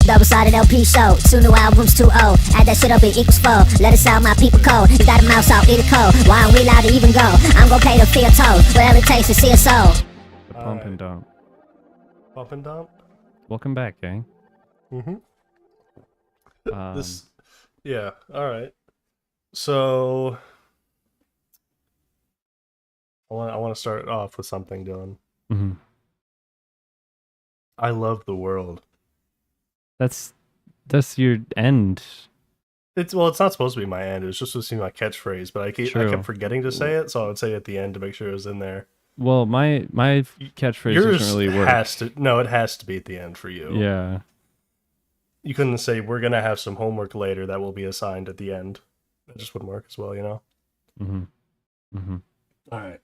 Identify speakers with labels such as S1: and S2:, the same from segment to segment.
S1: Double-sided LP show. 2 new albums, 2 old. Add that shit up, it equals 4. Let us out, my people cold. You got a mouse out, eat a cold. Why aren't we allowed to even go? I'm gon' pay the fee or toll. Whatever it takes to see us soul.
S2: The pump and dump.
S3: Pump and dump?
S2: Welcome back, gang.
S3: Yeah, alright. So I want to start off with something, Dylan. I love the world.
S2: That's your end.
S3: It's not supposed to be my end. It's just supposed to be my catchphrase, but I kept forgetting to say it, so I would say it at the end to make sure it was in there.
S2: Well, my catchphrase doesn't really work.
S3: It has to be at the end for you.
S2: Yeah.
S3: You couldn't say we're gonna have some homework later that will be assigned at the end. That just wouldn't work as well, you know. All right.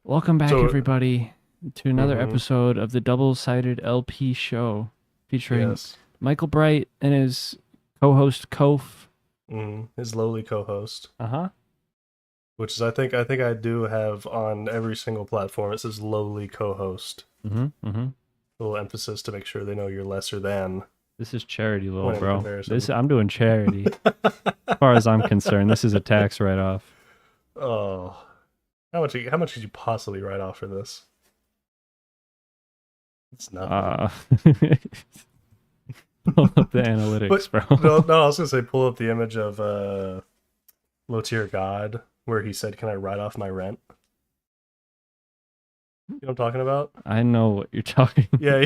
S2: Welcome back, everybody, to another episode of the Double-Sided LP show, featuring Michael Bright and his co-host Cofe.
S3: His lowly co-host. Which is, I think I do have on every single platform. It says lowly co-host. A little emphasis to make sure they know you're lesser than.
S2: This is charity, little bro. I'm doing charity. As far as I'm concerned, this is a tax write-off.
S3: Oh, how much could you possibly write off for this? It's nothing.
S2: Pull up the analytics, bro.
S3: No, I was gonna say pull up the image of Low Tier God, where he said, "Can I write off my rent?" You know what I'm talking about?
S2: I know what you're talking about.
S3: Yeah,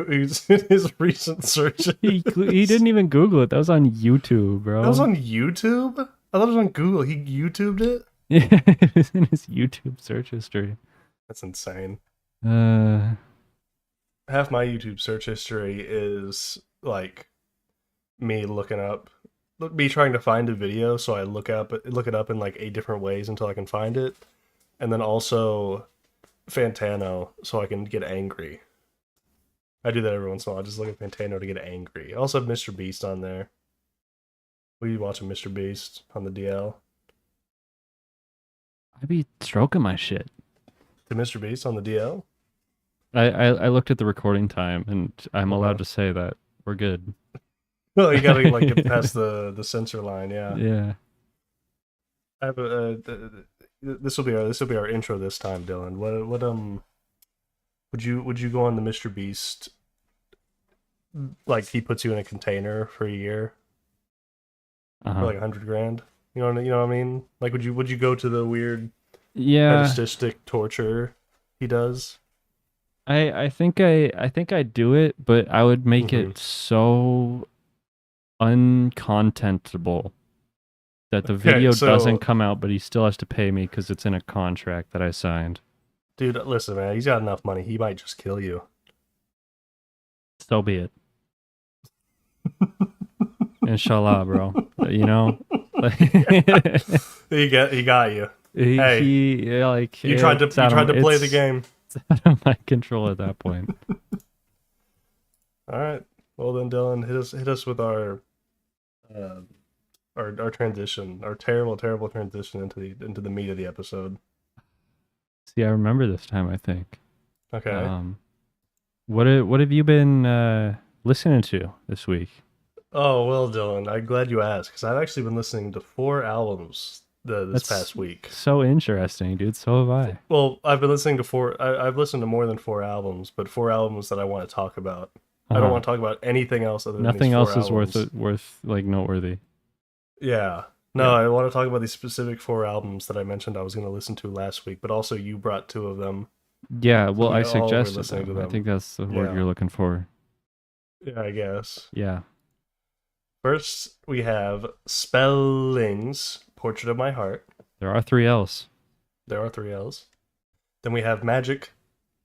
S3: he's in his recent searches.
S2: He didn't even Google it. That was on YouTube, bro.
S3: That was on YouTube? I thought it was on Google. He YouTubed it?
S2: Yeah, it was in his YouTube search history.
S3: That's insane.
S2: Half
S3: my YouTube search history is, like, me trying to find a video, so I look it up in, like, 8 different ways until I can find it. And then also Fantano, so I can get angry. I do that every once in a while. I just look at Fantano to get angry. I also have Mr. Beast on there. What are you watching, Mr. Beast on the DL?
S2: I be stroking my shit.
S3: To Mr. Beast on the DL?
S2: I looked at the recording time, and I'm allowed to say that we're good.
S3: No, you gotta like get past the censor line, yeah.
S2: Yeah.
S3: I have this will be our intro this time, Dylan. What would you go on the Mr. Beast, like he puts you in a container for a year for like $100,000? You know what I mean? Like would you go to the weird fetishistic torture he does?
S2: I think I'd do it, but I would make it so uncontentable that the video doesn't come out, but he still has to pay me because it's in a contract that I signed.
S3: Dude, listen, man, he's got enough money. He might just kill you.
S2: So be it. Inshallah, bro. You know?
S3: He got you.
S2: You
S3: tried to play the game.
S2: It's out of my control at that point.
S3: All right. Well then, Dylan, hit us with our transition, our terrible transition into the meat of the episode.
S2: See, I remember this time, I think.
S3: Okay.
S2: What have you been listening to this week?
S3: Oh well, Dylan, I'm glad you asked because I've actually been listening to 4 albums this past week.
S2: So interesting, dude. So have I.
S3: Well, I've been listening to 4. I've listened to more than 4 albums, but 4 albums that I want to talk about. I don't want to talk about anything else other than
S2: nothing
S3: these 4
S2: else is
S3: albums.
S2: worth like noteworthy.
S3: Yeah. No, I want to talk about these specific 4 albums that I mentioned I was going to listen to last week, but also you brought 2 of them.
S2: Yeah, well, I
S3: all were
S2: suggested
S3: listening to
S2: them. I
S3: them.
S2: think that's the word you're looking for.
S3: Yeah, I guess.
S2: Yeah.
S3: First, we have Spellings, Portrait of My Heart.
S2: There are 3 L's.
S3: There are 3 L's. Then we have Magic,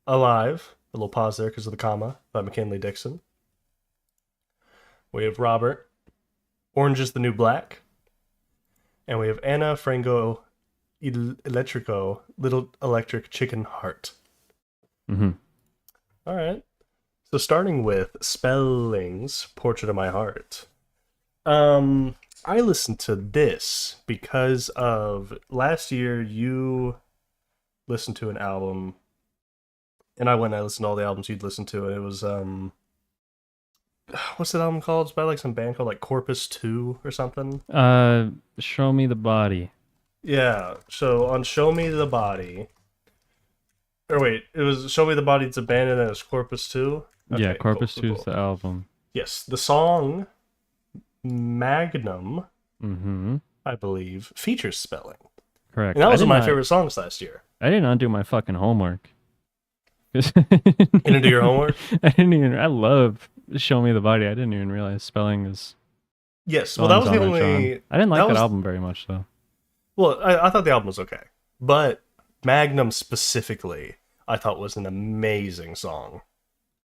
S3: Alive, a little pause there because of the comma, by McKinley Dixon. We have Robert, Orange is the New Black. And we have Anna Frango Elétrico, Little Electric Chicken Heart. All right. So starting with Spellings, Portrait of My Heart. I listened to this because of last year you listened to an album and I went and I listened to all the albums you'd listened to, and it was what's that album called? It's by like some band called like Corpus 2 or something.
S2: Show Me the Body.
S3: Yeah. So on Show Me the Body. Or wait, it was Show Me the Body. It's a band, and then it's Corpus 2. Okay,
S2: Yeah, Corpus
S3: cool,
S2: 2
S3: cool,
S2: is the album.
S3: Yes, the song Magnum, I believe, features spelling.
S2: Correct.
S3: And that was one of my favorite songs last year.
S2: I did not do my fucking homework.
S3: You didn't do your homework?
S2: I love Show Me the Body. I didn't even realize spelling is.
S3: Yes, well, that was the only.
S2: I didn't like that album very much, though.
S3: Well, I thought the album was okay, but Magnum specifically, I thought was an amazing song.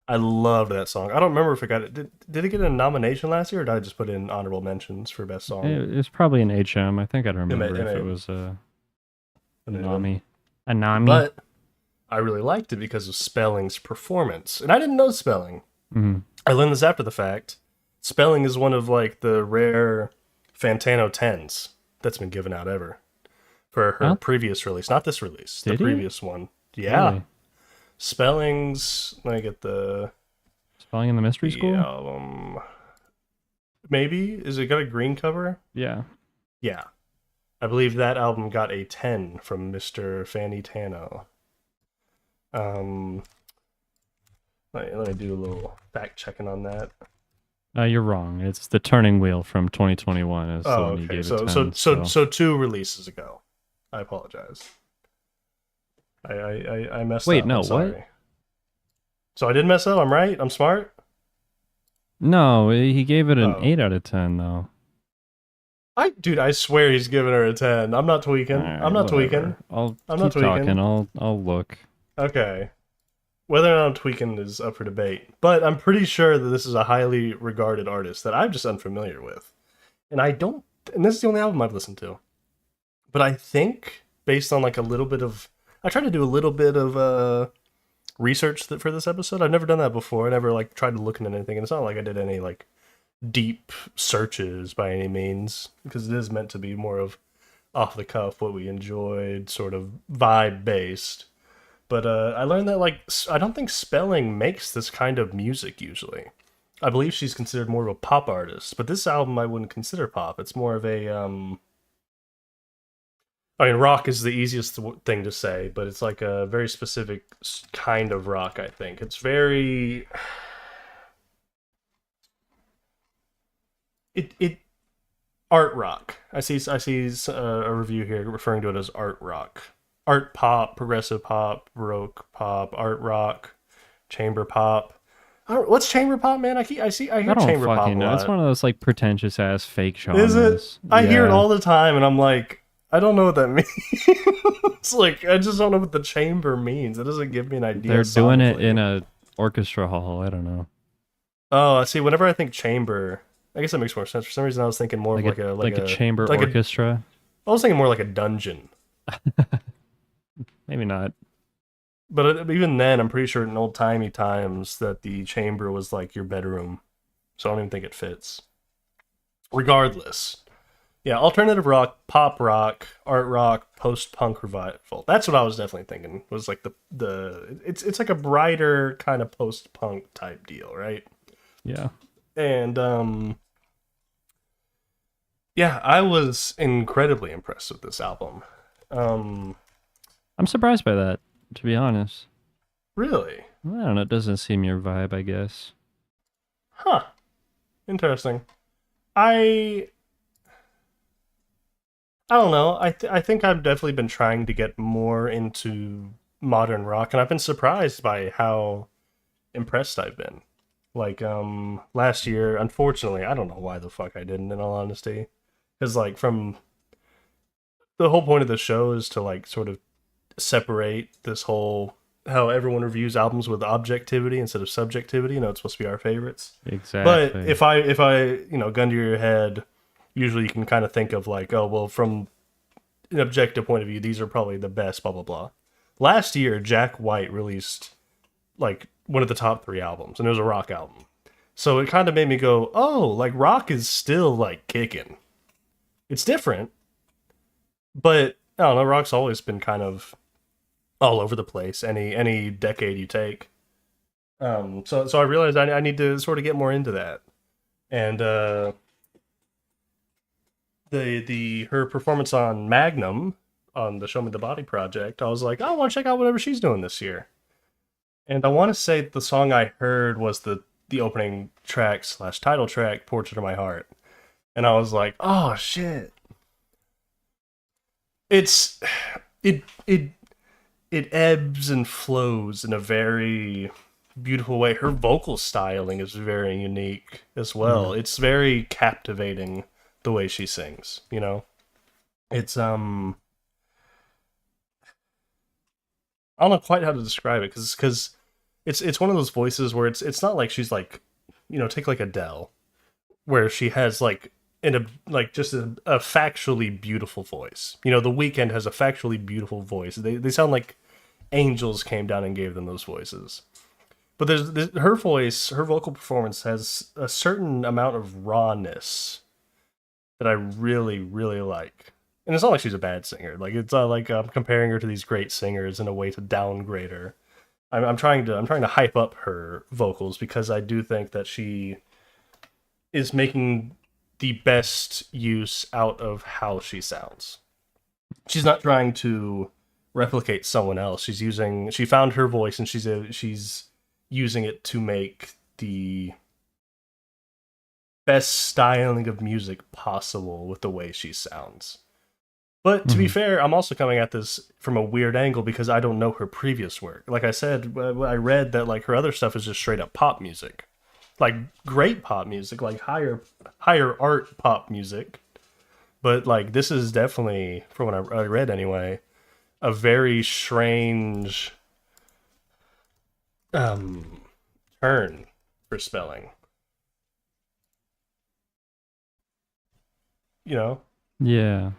S3: I loved that song. I don't remember if it got it. Did it get a nomination last year, or did I just put in honorable mentions for best song?
S2: It's probably an HM. I think I'd remember if it was a Nami.
S3: But I really liked it because of Spelling's performance, and I didn't know Spelling. I learned this after the fact. Spelling is one of like the rare Fantano 10s that's been given out ever for her previous release, not this release, the previous one. Yeah. Really? Spelling's. Let me get the
S2: Spelling in the Mystery School
S3: album. Maybe is it got a green cover?
S2: Yeah.
S3: Yeah, I believe that album got a 10 from Mr. Fanny Tano. Let me do a little fact checking on that.
S2: You're wrong. It's The Turning Wheel from 2021. Is the one you gave it 10,
S3: so 2 releases ago. I apologize. I messed up.
S2: Wait, no, what?
S3: So I did mess up. I'm right. I'm smart.
S2: No, he gave it an 8 out of 10 though.
S3: Dude, I swear he's giving her a 10. I'm not tweaking.
S2: Right,
S3: I'm not tweaking.
S2: I'm not tweaking. I'll look.
S3: Okay. Whether or not I'm tweaking is up for debate, but I'm pretty sure that this is a highly regarded artist that I'm just unfamiliar with. And this is the only album I've listened to. But I think, based on like a little bit of, I tried to do a little bit of research for this episode. I've never done that before. I never like tried to look into anything, and it's not like I did any like deep searches by any means, because it is meant to be more of off the cuff, what we enjoyed, sort of vibe based. But I learned that like I don't think Spelling makes this kind of music usually. I believe she's considered more of a pop artist, but this album I wouldn't consider pop. It's more of a I mean, rock is the easiest thing to say, but it's like a very specific kind of rock, I think. It's very art rock. I see a review here referring to it as art rock. Art pop, progressive pop, baroque pop, art rock, chamber pop. What's chamber pop, man? I hear chamber pop a lot.
S2: It's one of those like pretentious ass fake genres.
S3: Is it? I hear it all the time, and I'm like, I don't know what that means. It's like I just don't know what the chamber means. It doesn't give me an idea.
S2: They're doing it in a orchestra hall. I don't know.
S3: Oh, see. Whenever I think chamber, I guess that makes more sense. For some reason, I was thinking more of like
S2: a chamber orchestra.
S3: I was thinking more like a dungeon.
S2: Maybe not.
S3: But even then, I'm pretty sure in old-timey times that the chamber was like your bedroom. So I don't even think it fits. Regardless. Yeah, alternative rock, pop rock, art rock, post-punk revival. That's what I was definitely thinking. Was like it's like a brighter kind of post-punk type deal, right?
S2: Yeah.
S3: And yeah, I was incredibly impressed with this album.
S2: I'm surprised by that, to be honest.
S3: Really?
S2: I don't know. It doesn't seem your vibe, I guess.
S3: Huh. Interesting. I don't know. I think I've definitely been trying to get more into modern rock, and I've been surprised by how impressed I've been. Like, last year, unfortunately, I don't know why the fuck I didn't, in all honesty. Because, like, from the whole point of the show is to, like, sort of separate this whole how everyone reviews albums with objectivity instead of subjectivity. You know, it's supposed to be our favorites.
S2: Exactly.
S3: But if I gun to your head, usually you can kind of think of like, oh well, from an objective point of view, these are probably the best. Blah blah blah. Last year, Jack White released like one of the top 3 albums, and it was a rock album. So it kind of made me go, oh, like rock is still like kicking. It's different, but I don't know. Rock's always been kind of all over the place. Any decade you take. So I realized I need to sort of get more into that, and her performance on Magnum on the Show Me the Body project, I was like, I want to check out whatever she's doing this year. And I want to say the song I heard was the opening track / title track, Portrait of My Heart. And I was like, oh shit. It ebbs and flows in a very beautiful way. Her vocal styling is very unique as well. It's very captivating the way she sings, you know? It's I don't know quite how to describe it because it's one of those voices where it's not like she's like, you know, take like Adele, where she has like just a factually beautiful voice. You know, The Weeknd has a factually beautiful voice. They sound like angels came down and gave them those voices. But her voice, her vocal performance has a certain amount of rawness that I really, really like. And it's not like she's a bad singer. Like, it's not like I'm comparing her to these great singers in a way to downgrade her. I'm trying to hype up her vocals because I do think that she is making the best use out of how she sounds. She's not trying to replicate someone else. She found her voice and she's using it to make the best styling of music possible with the way she sounds. But to be fair, I'm also coming at this from a weird angle because I don't know her previous work. Like I said, I read that like her other stuff is just straight up pop music. Like great pop music, like higher art pop music. But like this is definitely, from what I read anyway, a very strange turn for spelling. You know?
S2: Yeah.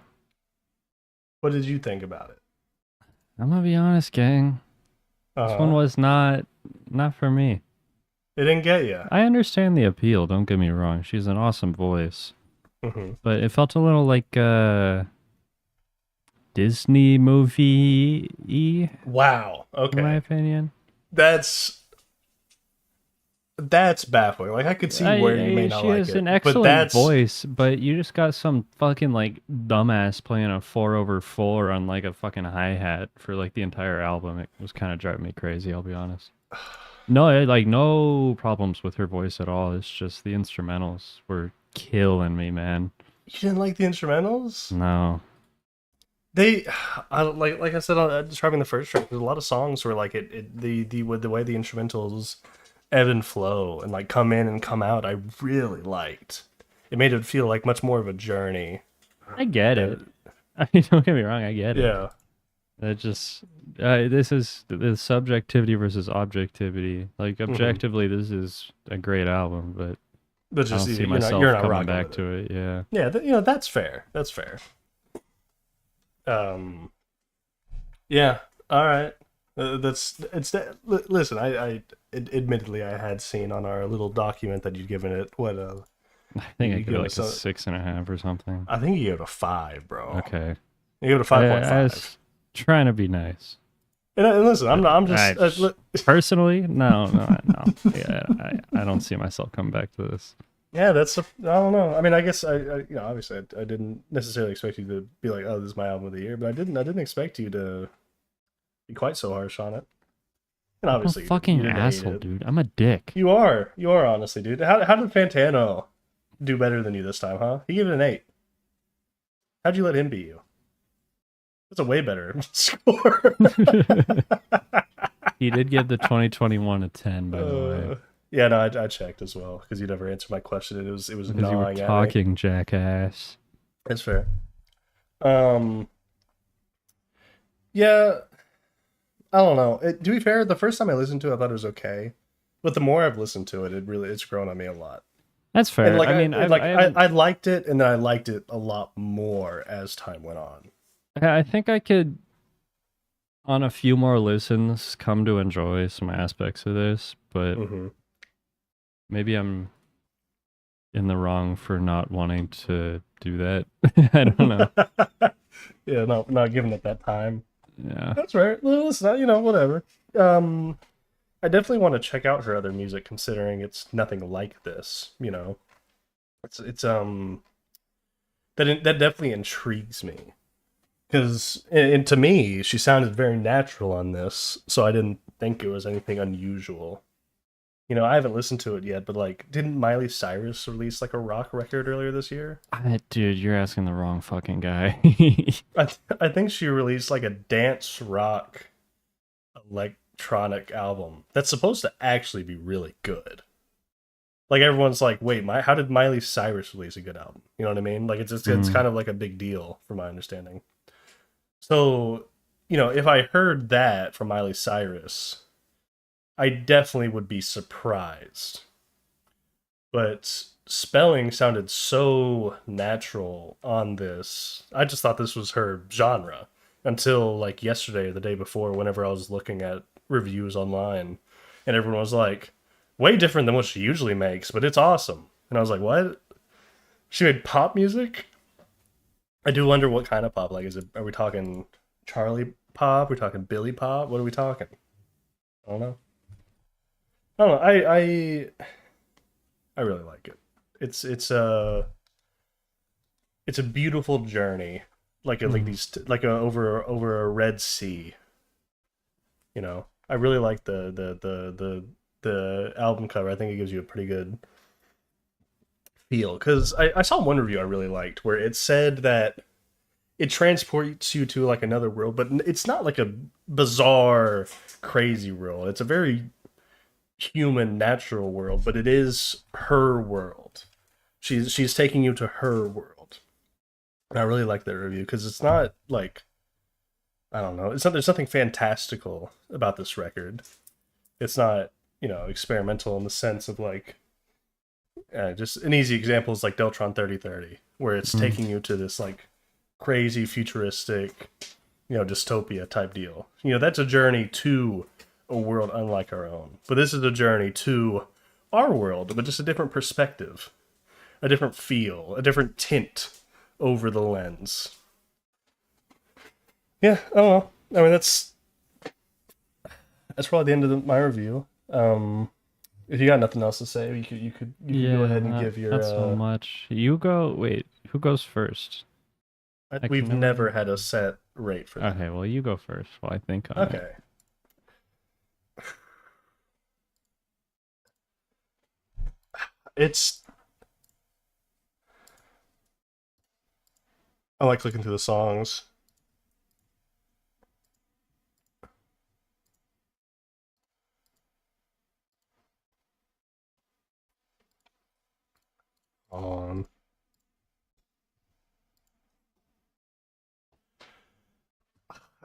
S3: What did you think about it?
S2: I'm gonna be honest, gang. This one was not for me.
S3: It didn't get you.
S2: I understand the appeal, don't get me wrong. She's an awesome voice. But it felt a little like Disney movie-y.
S3: Wow. Okay.
S2: In my opinion.
S3: That's baffling. Like I could see where you may not like it.
S2: She has an excellent voice, but you just got some fucking like dumbass playing a 4/4 on like a fucking hi-hat for like the entire album. It was kind of driving me crazy, I'll be honest. No, like no problems with her voice at all. It's just the instrumentals were killing me, man.
S3: You didn't like the instrumentals?
S2: No.
S3: Like I said, describing the first track, there's a lot of songs where like the way the instrumentals ebb and flow and like come in and come out, I really liked. It made it feel like much more of a journey.
S2: I get it. I mean, don't get me wrong, I get it.
S3: Yeah.
S2: It just this is the subjectivity versus objectivity. Like objectively, this is a great album, but
S3: just
S2: I don't see myself coming back to it. Yeah.
S3: Yeah, you know, that's fair. That's fair. Yeah. All right. Listen, admittedly I had seen on our little document that you'd given it
S2: I think I gave it like a 6.5 or something.
S3: I think you gave it a 5, bro.
S2: Okay.
S3: You gave it a 5.5.
S2: I was trying to be nice.
S3: And listen, I'm just
S2: personally, no. Yeah, I don't see myself coming back to this.
S3: Yeah, I don't know. I mean, I guess obviously I didn't necessarily expect you to be like, oh, this is my album of the year, but I didn't expect you to be quite so harsh on it. And obviously,
S2: I'm a fucking asshole, dude. I'm a dick.
S3: You are honestly, dude. How did Fantano do better than you this time, huh? He gave it an 8. How'd you let him beat you? That's a way better score.
S2: He did give the 2021 a 10, by the way.
S3: Yeah, no, I checked as well because you never answered my question. It was
S2: because you were talking, jackass.
S3: That's fair. Yeah, I don't know. To be fair, the first time I listened to it, I thought it was okay, but the more I've listened to it, it's grown on me a lot.
S2: That's fair.
S3: And, like,
S2: I mean,
S3: I liked it, and then I liked it a lot more as time went on.
S2: I think I could, on a few more listens, come to enjoy some aspects of this, but maybe I'm in the wrong for not wanting to do that. I don't know.
S3: Yeah, not giving it that time.
S2: Yeah.
S3: That's right. Well, it's not, whatever. I definitely want to check out her other music, considering it's nothing like this. It's that definitely intrigues me because, and to me, she sounded very natural on this, so I didn't think it was anything unusual. I haven't listened to it yet, but like, didn't Miley Cyrus release like a rock record earlier this year?
S2: Dude, you're asking the wrong fucking guy.
S3: I think she released like a dance rock electronic album that's supposed to actually be really good. Like everyone's like, wait, how did Miley Cyrus release a good album? You know what I mean? Like it's kind of like a big deal from my understanding. So, if I heard that from Miley Cyrus, I definitely would be surprised. But spelling sounded so natural on this. I just thought this was her genre until like yesterday or the day before, whenever I was looking at reviews online, and everyone was like, way different than what she usually makes, but it's awesome. And I was like, what? She made pop music? I do wonder what kind of pop. Like, are we talking Charlie pop? Are we talking Billy pop? What are we talking? I don't know. I really like it. It's a beautiful journey, like over a Red Sea. I really like the album cover. I think it gives you a pretty good feel, because I saw one review I really liked where it said that it transports you to like another world, but it's not like a bizarre, crazy world. It's a very human, natural world, but it is her world. She's taking you to her world, and I really like that review because it's not like, I don't know. There's nothing fantastical about this record. It's not, experimental in the sense of like, just an easy example is like Deltron 3030, where it's taking you to this like crazy futuristic, dystopia type deal. That's a journey to a world unlike our own. But this is a journey to our world, but just a different perspective, a different feel, a different tint over the lens. Yeah, I don't know. I mean, that's probably the end of my review. If you got nothing else to say, you could go ahead and give your.
S2: Not so much. You go. Wait, who goes first?
S3: We've never had a set rate for that.
S2: Okay, well, you go first while I think on it.
S3: Okay. I like looking through the songs.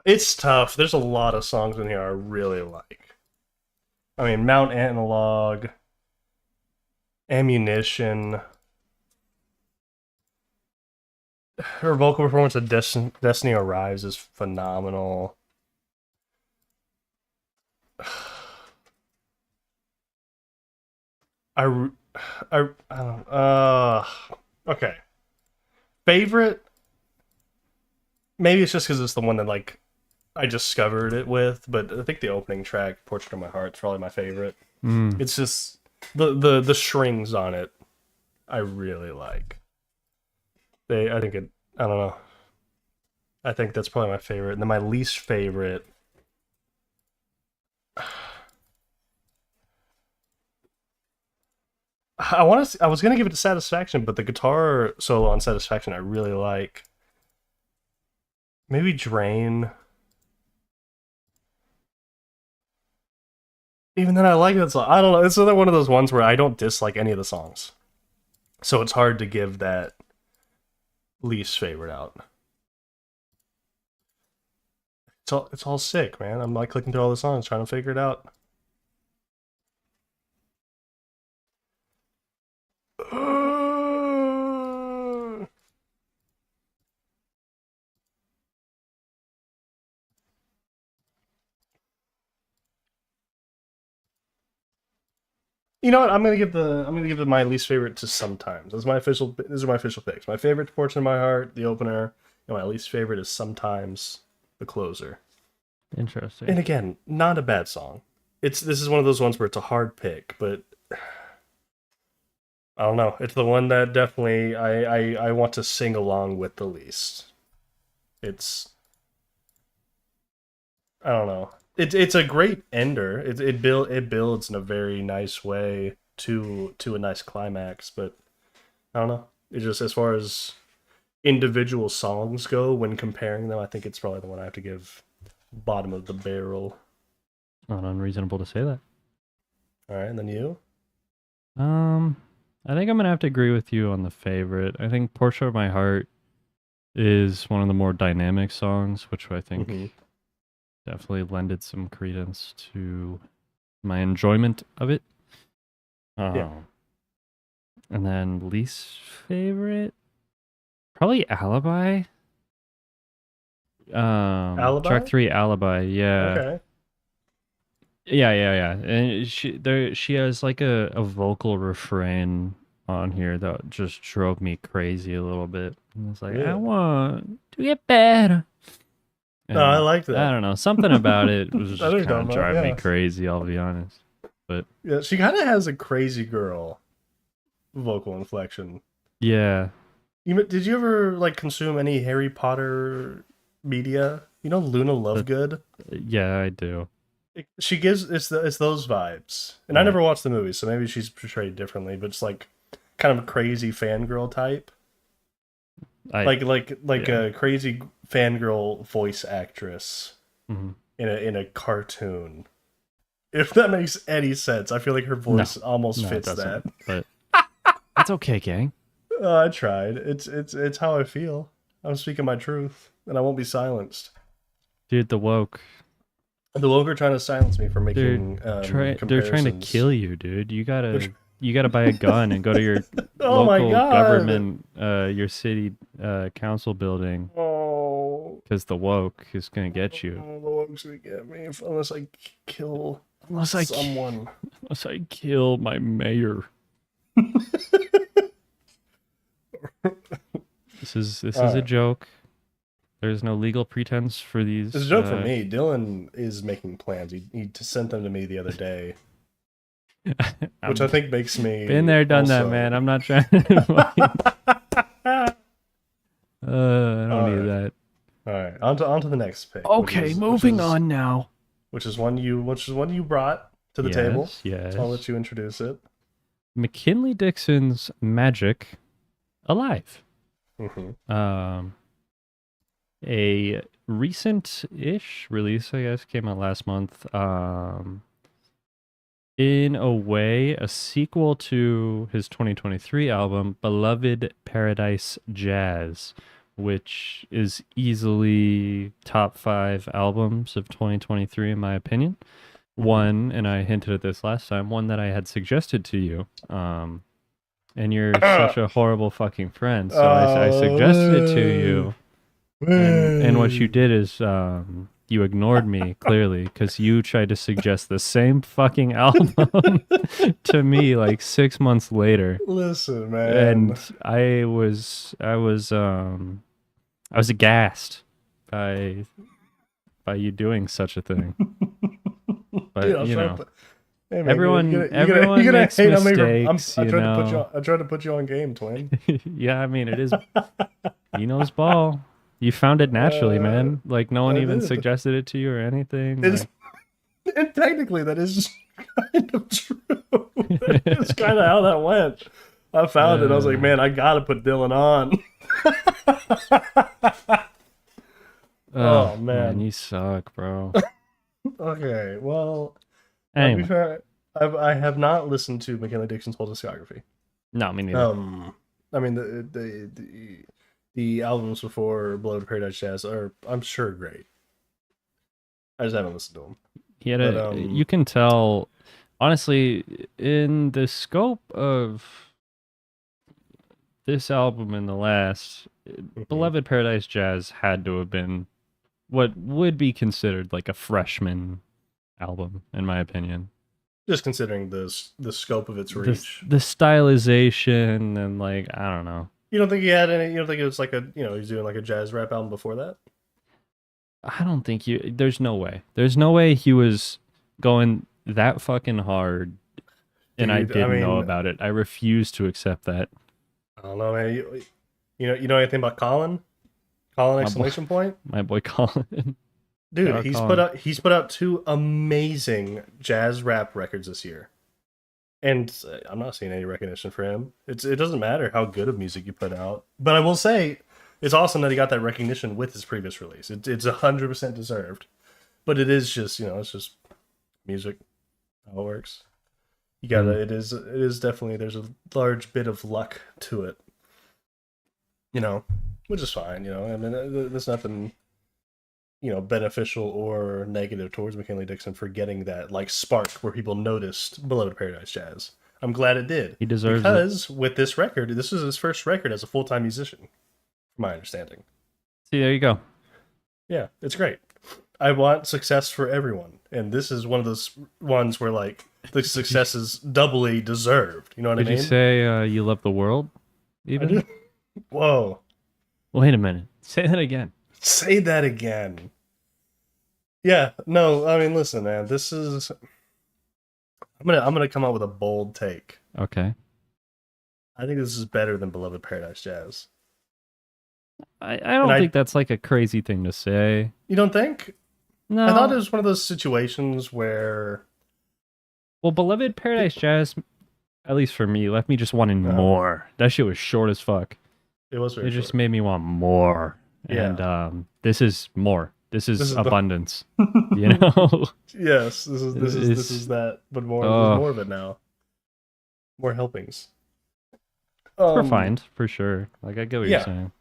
S3: It's tough. There's a lot of songs in here I really like. I mean, Mount Analog, Ammunition. Her vocal performance of Destiny Arrives is phenomenal. I don't. Okay. Favorite? Maybe it's just because it's the one that like I discovered it with, but I think the opening track, "Portrait of My Heart," is probably my favorite. It's just the strings on it, I really like. I don't know. I think that's probably my favorite, and then my least favorite. I was gonna give it to Satisfaction, but the guitar solo on Satisfaction I really like. Maybe Drain. Even then, I like that song. I don't know. It's another one of those ones where I don't dislike any of the songs, so it's hard to give that least favorite out. It's all sick, man. I'm like clicking through all the songs, trying to figure it out. You know what? I'm gonna give my least favorite to Sometimes. These are my official picks. My favorite, Portrait of My Heart, the opener, and my least favorite is Sometimes, the closer.
S2: Interesting.
S3: And again, not a bad song. This is one of those ones where it's a hard pick, but I don't know. It's the one that definitely I want to sing along with the least. It's I don't know. It's a great ender. It builds in a very nice way to a nice climax, but I don't know. It just, as far as individual songs go, when comparing them, I think it's probably the one I have to give bottom of the barrel.
S2: Not unreasonable to say that.
S3: All right, and then you?
S2: I think I'm gonna have to agree with you on the favorite. I think "Portrait of My Heart" is one of the more dynamic songs, which I think
S3: Mhm.
S2: definitely lended some credence to my enjoyment of it.
S3: Yeah.
S2: And then least favorite, probably "Alibi."
S3: Alibi?
S2: Track 3, "Alibi." Yeah.
S3: Okay.
S2: Yeah. And she has like a vocal refrain on here that just drove me crazy a little bit. And it's like, I
S3: Yeah.
S2: want to get better.
S3: No, I
S2: And
S3: like that.
S2: I don't know. Something about it was
S3: I know
S2: just
S3: you're
S2: kind
S3: talking
S2: of
S3: about,
S2: driving me
S3: yeah.
S2: crazy, I'll be honest. But
S3: Yeah, she kind of has a crazy girl vocal inflection.
S2: yeah.
S3: Did you ever like consume any Harry Potter media? You know Luna Lovegood?
S2: Yeah, I do.
S3: She gives it's those vibes. And I
S2: Right.
S3: never watched the movie, so maybe she's portrayed differently, but it's like kind of a crazy fangirl type. Like
S2: yeah.
S3: a crazy fangirl voice actress
S2: Mhm.
S3: in a cartoon. If that makes any sense. I feel like her voice almost
S2: No, it
S3: fits
S2: doesn't.
S3: that.
S2: But it's okay, gang.
S3: I tried. It's how I feel. I'm speaking my truth, and I won't be silenced.
S2: Dude, the woke.
S3: The woke are trying to silence me from
S2: They're
S3: making
S2: they're trying to
S3: comparisons.
S2: kill you, dude. You gotta buy a gun and go to your
S3: Oh my
S2: local
S3: God.
S2: government, your city council building,
S3: Oh,
S2: because the woke is gonna get you.
S3: the woke's gonna get me unless I kill
S2: Unless
S3: someone.
S2: I kill my mayor. This is a
S3: Alright.
S2: joke. There's no legal pretense for these.
S3: It's a joke for me. Dylan is making plans. He sent them to me the other day, which I think makes me
S2: been there, done that,
S3: also-
S2: man. I'm not trying to. I don't
S3: Alright.
S2: need that.
S3: All right, on to the next pick.
S2: Okay, moving on now.
S3: Which is one you brought to the table.
S2: Yes.
S3: So I'll let you introduce it.
S2: McKinley Dixon's Magic, Alive.
S3: Mm-hmm.
S2: A recent-ish release, I guess, came out last month. In a way, a sequel to his 2023 album, Beloved Paradise Jazz, which is easily top 5 albums of 2023, in my opinion. One, and I hinted at this last time, one that I had suggested to you. And you're such a horrible fucking friend, so I suggested it to you. And what you did is you ignored me, clearly, because you tried to suggest the same fucking album to me like 6 months later.
S3: Listen, man.
S2: And I was aghast by you doing such a thing. But
S3: Dude,
S2: you know,
S3: hey, man,
S2: everyone
S3: you're gonna
S2: makes
S3: hate on me
S2: mistakes.
S3: I tried to put you on game, twin.
S2: Yeah, I mean, it is. He knows ball. You found it naturally, man. Like no one
S3: I
S2: even
S3: did.
S2: suggested it to you or anything.
S3: It's, and technically, that is kind of true. It's kind of how that went. I found it. I was like, man, I gotta put Dylan on. Oh, man.
S2: You suck, bro.
S3: Okay, well,
S2: Anyway.
S3: to be fair, I have not listened to McKinley Dixon's whole discography.
S2: No, me neither.
S3: I mean the albums before Beloved Paradise Jazz are, I'm sure, great. I just haven't listened to them.
S2: He had you can tell, honestly, in the scope of this album and the last, Beloved Paradise Jazz had to have been what would be considered like a freshman album, in my opinion.
S3: Just considering the scope of its reach.
S2: The stylization and like, I don't know.
S3: You don't think he had any? You don't think it was like he's doing like a jazz rap album before that?
S2: I don't think you. There's no way. There's no way he was going that fucking hard, and I
S3: Dude, I
S2: didn't know
S3: mean,
S2: about it. I refuse to accept that.
S3: I don't know, man. You know anything about Colin? Colin
S2: My boy,
S3: exclamation point?
S2: my boy Colin. Shout
S3: Dude,
S2: out Colin.
S3: he's put out two amazing jazz rap records this year. And I'm not seeing any recognition for him. It doesn't matter how good of music you put out. But I will say it's awesome that he got that recognition with his previous release. It's 100% deserved. But it is just, it's just music, how it works. You gotta, it is definitely, there's a large bit of luck to it, which is fine, I mean, there's nothing, beneficial or negative towards McKinley Dixon for getting that, like, spark where people noticed Beloved Paradise Jazz. I'm glad it did.
S2: He deserves it.
S3: Because with this record, this is his first record as a full-time musician, from my understanding.
S2: See, there you go.
S3: Yeah, it's great. I want success for everyone. And this is one of those ones where, like, the success is doubly deserved. You know what I mean?
S2: Did you say you love the world? Even?
S3: Whoa.
S2: Wait a minute. Say that again.
S3: Say that again. Yeah, no, I mean, listen, man. This is. I'm gonna come out with a bold take.
S2: Okay.
S3: I think this is better than Beloved Paradise Jazz.
S2: I don't think that's like a crazy thing to say.
S3: You don't think?
S2: No.
S3: I thought it was one of those situations where.
S2: Well, Beloved Paradise Jazz, at least for me, left me just wanting more. That shit was short as fuck.
S3: It was very
S2: It just
S3: short.
S2: made me want more.
S3: Yeah.
S2: And this is more. This is abundance. You know?
S3: Yes, this is that, but more there's more of it now. More helpings.
S2: Refined, for sure. Like, I get what you're saying.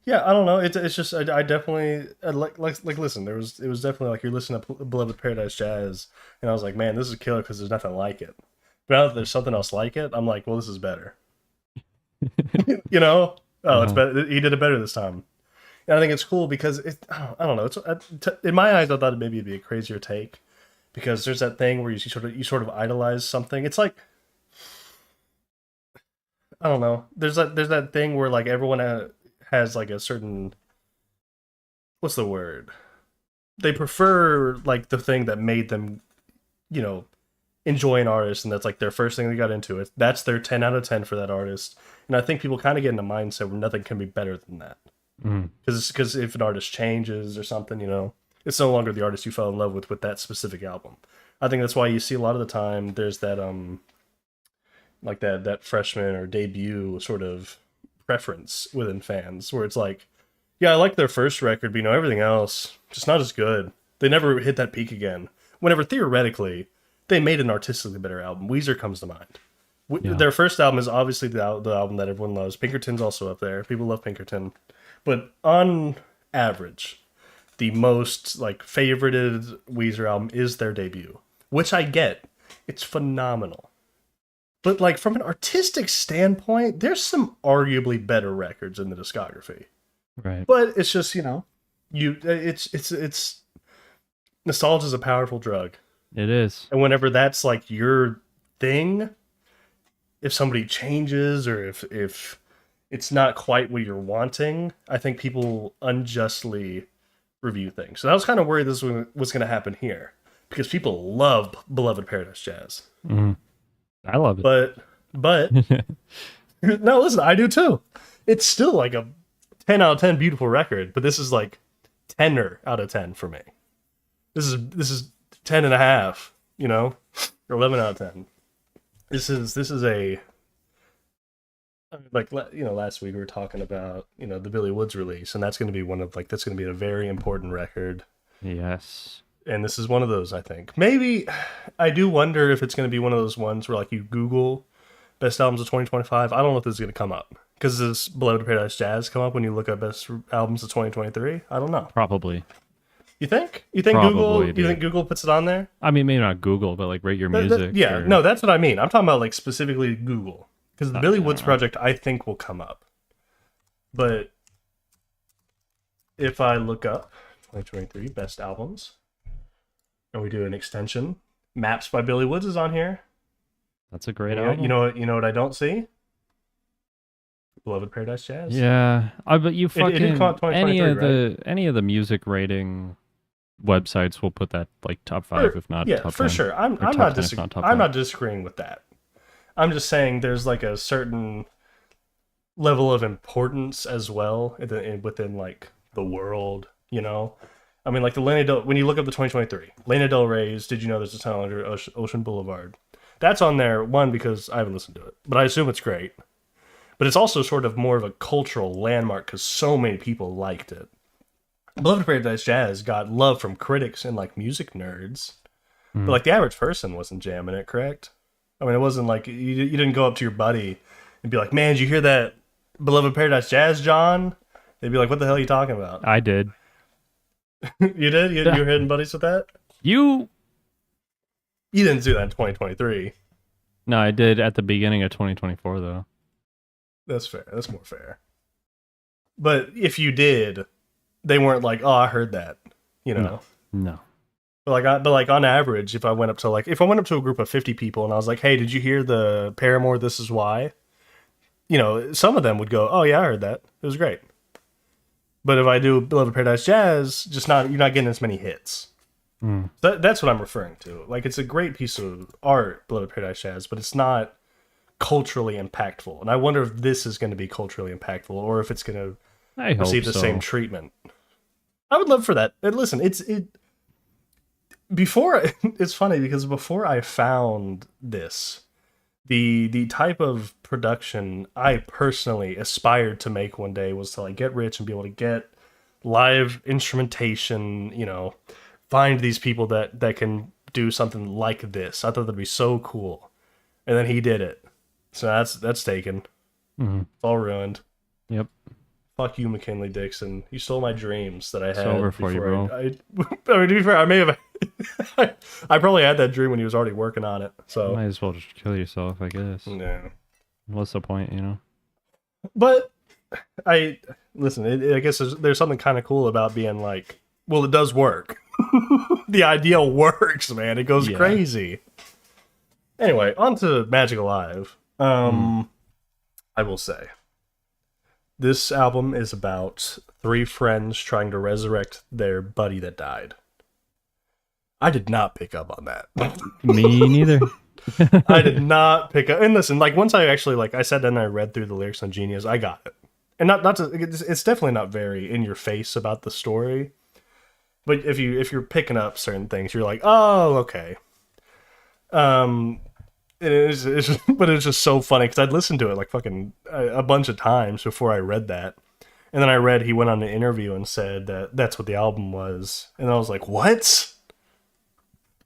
S3: Yeah, I don't know. It's just I definitely like listen. It was definitely like you're listening to Beloved Paradise Jazz, and I was like, man, this is killer because there's nothing like it. But now that there's something else like it, I'm like, well, this is better. It's better. He did it better this time. And I think it's cool because I don't know. It's in my eyes, I thought maybe it'd be a crazier take because there's that thing where you sort of idolize something. It's like I don't know. There's that thing where like everyone has like a certain what's the word? They prefer like the thing that made them, enjoy an artist, and that's like their first thing they got into it. That's their 10 out of 10 for that artist. And I think people kind of get in a mindset where nothing can be better than that. Because if an artist changes or something, it's no longer the artist you fell in love with that specific album. I think that's why you see a lot of the time there's that like that freshman or debut sort of preference within fans where it's like, yeah, I like their first record, but everything else just not as good. They never hit that peak again. Whenever theoretically they made an artistically better album. Weezer comes to mind. Their first album is obviously the album that everyone loves. Pinkerton's also up there. People love Pinkerton. But on average, the most like favorited Weezer album is their debut, which I get. It's phenomenal. But like from an artistic standpoint, there's some arguably better records in the discography.
S2: Right.
S3: But it's just, it's nostalgia is a powerful drug.
S2: It is.
S3: And whenever that's like your thing, if somebody changes or if it's not quite what you're wanting, I think people unjustly review things. So I was kind of worried this was going to happen here because people love Beloved Paradise Jazz.
S2: Mm-hmm. I love it.
S3: But no, listen, I do too. It's still like a 10 out of 10 beautiful record, but this is like 10 out of 10 for me. This is 10 and a half, or 11 out of 10. This is a like last week we were talking about the Billy Woods release, and that's going to be that's going to be a very important record.
S2: Yes.
S3: And this is one of those, I think. Maybe I do wonder if it's going to be one of those ones where like you Google best albums of 2025. I don't know if this is going to come up because does Beloved Paradise Jazz come up when you look at best albums of 2023? I don't know.
S2: Probably.
S3: You think? You think
S2: Probably,
S3: Google? You think Google puts it on there?
S2: I mean, maybe not Google, but like rate your music.
S3: No, that's what I mean. I'm talking about like specifically Google because the Billy Woods project I think will come up. But if I look up 2023 best albums and we do an extension, Maps by Billy Woods is on here.
S2: That's a great album.
S3: You know what I don't see? Beloved Paradise Jazz.
S2: Yeah, but you
S3: It
S2: fucking
S3: did come out 2023,
S2: any of the music rating websites will put that like top 5, if not top 10.
S3: For sure. I'm
S2: top
S3: not
S2: 10, if not top
S3: I'm
S2: 5.
S3: not disagreeing with that. I'm just saying there's like a certain level of importance as well within like the world, you know. I mean, like when you look up the 2023 Lana Del Rey's "Did You Know There's a Tunnel Under Ocean Boulevard," that's on there. One, because I haven't listened to it, but I assume it's great. But it's also sort of more of a cultural landmark because so many people liked it. Beloved Paradise Jazz got love from critics and like music nerds, but like the average person wasn't jamming it, correct? I mean, it wasn't like you didn't go up to your buddy and be like, "Man, did you hear that Beloved Paradise Jazz, John?" They'd be like, "What the hell are you talking about?"
S2: I did.
S3: You did? You were hitting buddies with that?
S2: You
S3: didn't do that in 2023.
S2: No, I did at the beginning of 2024 though.
S3: That's fair. That's more fair. But if you did, they weren't like, "Oh, I heard that," you know.
S2: No.
S3: But like on average, if I went up to a group of 50 people and I was like, "Hey, did you hear the Paramore This Is Why?" You know, some of them would go, "Oh yeah, I heard that. It was great." But if I do Beloved Paradise Jazz, you're not getting as many hits. That's what I'm referring to. Like, it's a great piece of art, Beloved Paradise Jazz, but it's not culturally impactful. And I wonder if this is going to be culturally impactful or if it's going to receive the same treatment. I would love for that. And listen, it's funny because before I found this, the type of production I personally aspired to make one day was to like get rich and be able to get live instrumentation, you know, find these people that can do something like this. I thought that'd be so cool. And then he did it. So that's taken. It's all ruined.
S2: Yep.
S3: Fuck you, McKinley Dixon. You stole my dreams that I had.
S2: It's over for you, bro.
S3: I mean, to be fair, I may have. I probably had that dream when he was already working on it. So
S2: might as well just kill yourself, I guess.
S3: Yeah.
S2: What's the point, you know?
S3: But I guess there's something kind of cool about being like, well, it does work. The idea works, man. It goes crazy. Anyway, on to Magic Alive. I will say, this album is about 3 friends trying to resurrect their buddy that died. I did not pick up on that.
S2: Me neither.
S3: I did not pick up. And listen, like once I actually I sat down and I read through the lyrics on Genius, I got it. And it's definitely not very in your face about the story. But if you're picking up certain things, you're like, oh, okay. But it's just so funny because I'd listened to it like fucking a bunch of times before I read that. And then I read he went on an interview and said that that's what the album was. And I was like, what?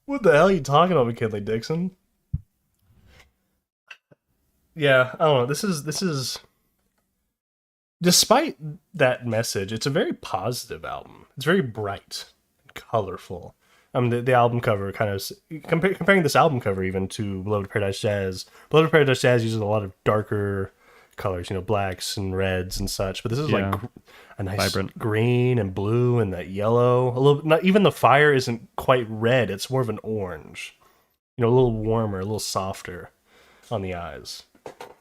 S3: What the hell are you talking about, McKinley Dixon? Yeah, I don't know. This is despite that message, it's a very positive album. It's very bright and colorful. I mean, the album cover kind of comparing this album cover even to Beloved Paradise Jazz. Beloved Paradise Jazz uses a lot of darker colors, you know, blacks and reds and such. But this is like a nice vibrant green and blue and that yellow. A little, not even the fire isn't quite red. It's more of an orange. You know, a little warmer, a little softer on the eyes,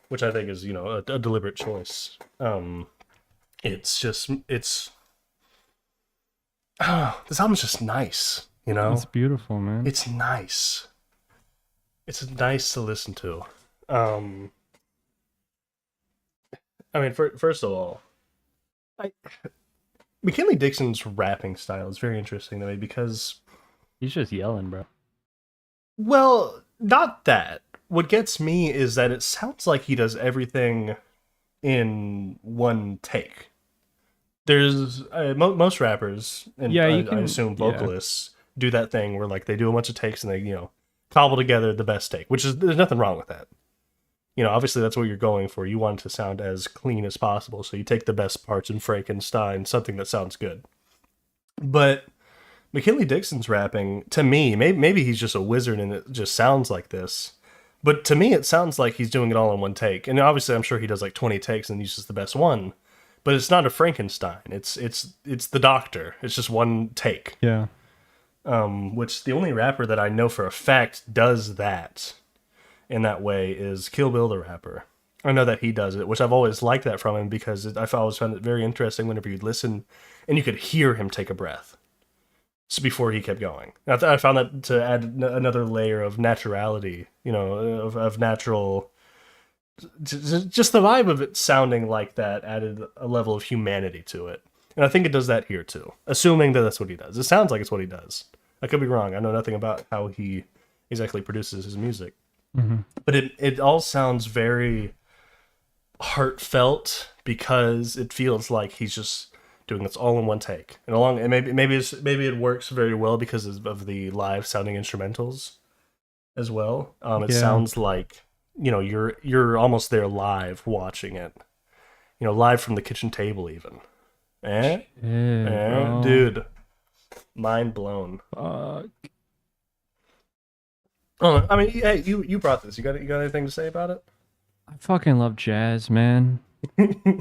S3: which I think is, you know, a deliberate choice. This album's just nice. You know,
S2: it's beautiful, man.
S3: It's nice. It's nice to listen to. I mean, first of all, McKinley Dixon's rapping style is very interesting to me because
S2: he's just yelling, bro.
S3: Well, not that. What gets me is that it sounds like he does everything in one take. There's most rappers, and I assume vocalists. Do that thing where like they do a bunch of takes and they, you know, cobble together the best take, there's nothing wrong with that. You know, obviously that's what you're going for. You want it to sound as clean as possible. So you take the best parts in Frankenstein, something that sounds good. But McKinley Dixon's rapping, to me, maybe he's just a wizard and it just sounds like this. But to me, it sounds like he's doing it all in one take. And obviously I'm sure he does like 20 takes and uses the best one. But it's not a Frankenstein. It's the Doctor. It's just one take.
S2: Yeah.
S3: Which the only rapper that I know for a fact does that in that way is Kill Bill the rapper. I know that he does it, which I've always liked that from him because I've always found it very interesting whenever you'd listen and you could hear him take a breath before he kept going. I found that to add another layer of naturality, of natural. Just the vibe of it sounding like that added a level of humanity to it. And I think it does that here too, assuming that that's what he does. It sounds like it's what he does. I could be wrong. I know nothing about how he exactly produces his music.
S2: Mm-hmm.
S3: But it all sounds very heartfelt because it feels like he's just doing this all in one take. And maybe it works very well because of the live sounding instrumentals as well. It sounds like you're almost there live watching it. Live from the kitchen table even. Dude, mind blown.
S2: Fuck.
S3: Oh, I mean, hey, you brought this. You got anything to say about it?
S2: I fucking love jazz, man.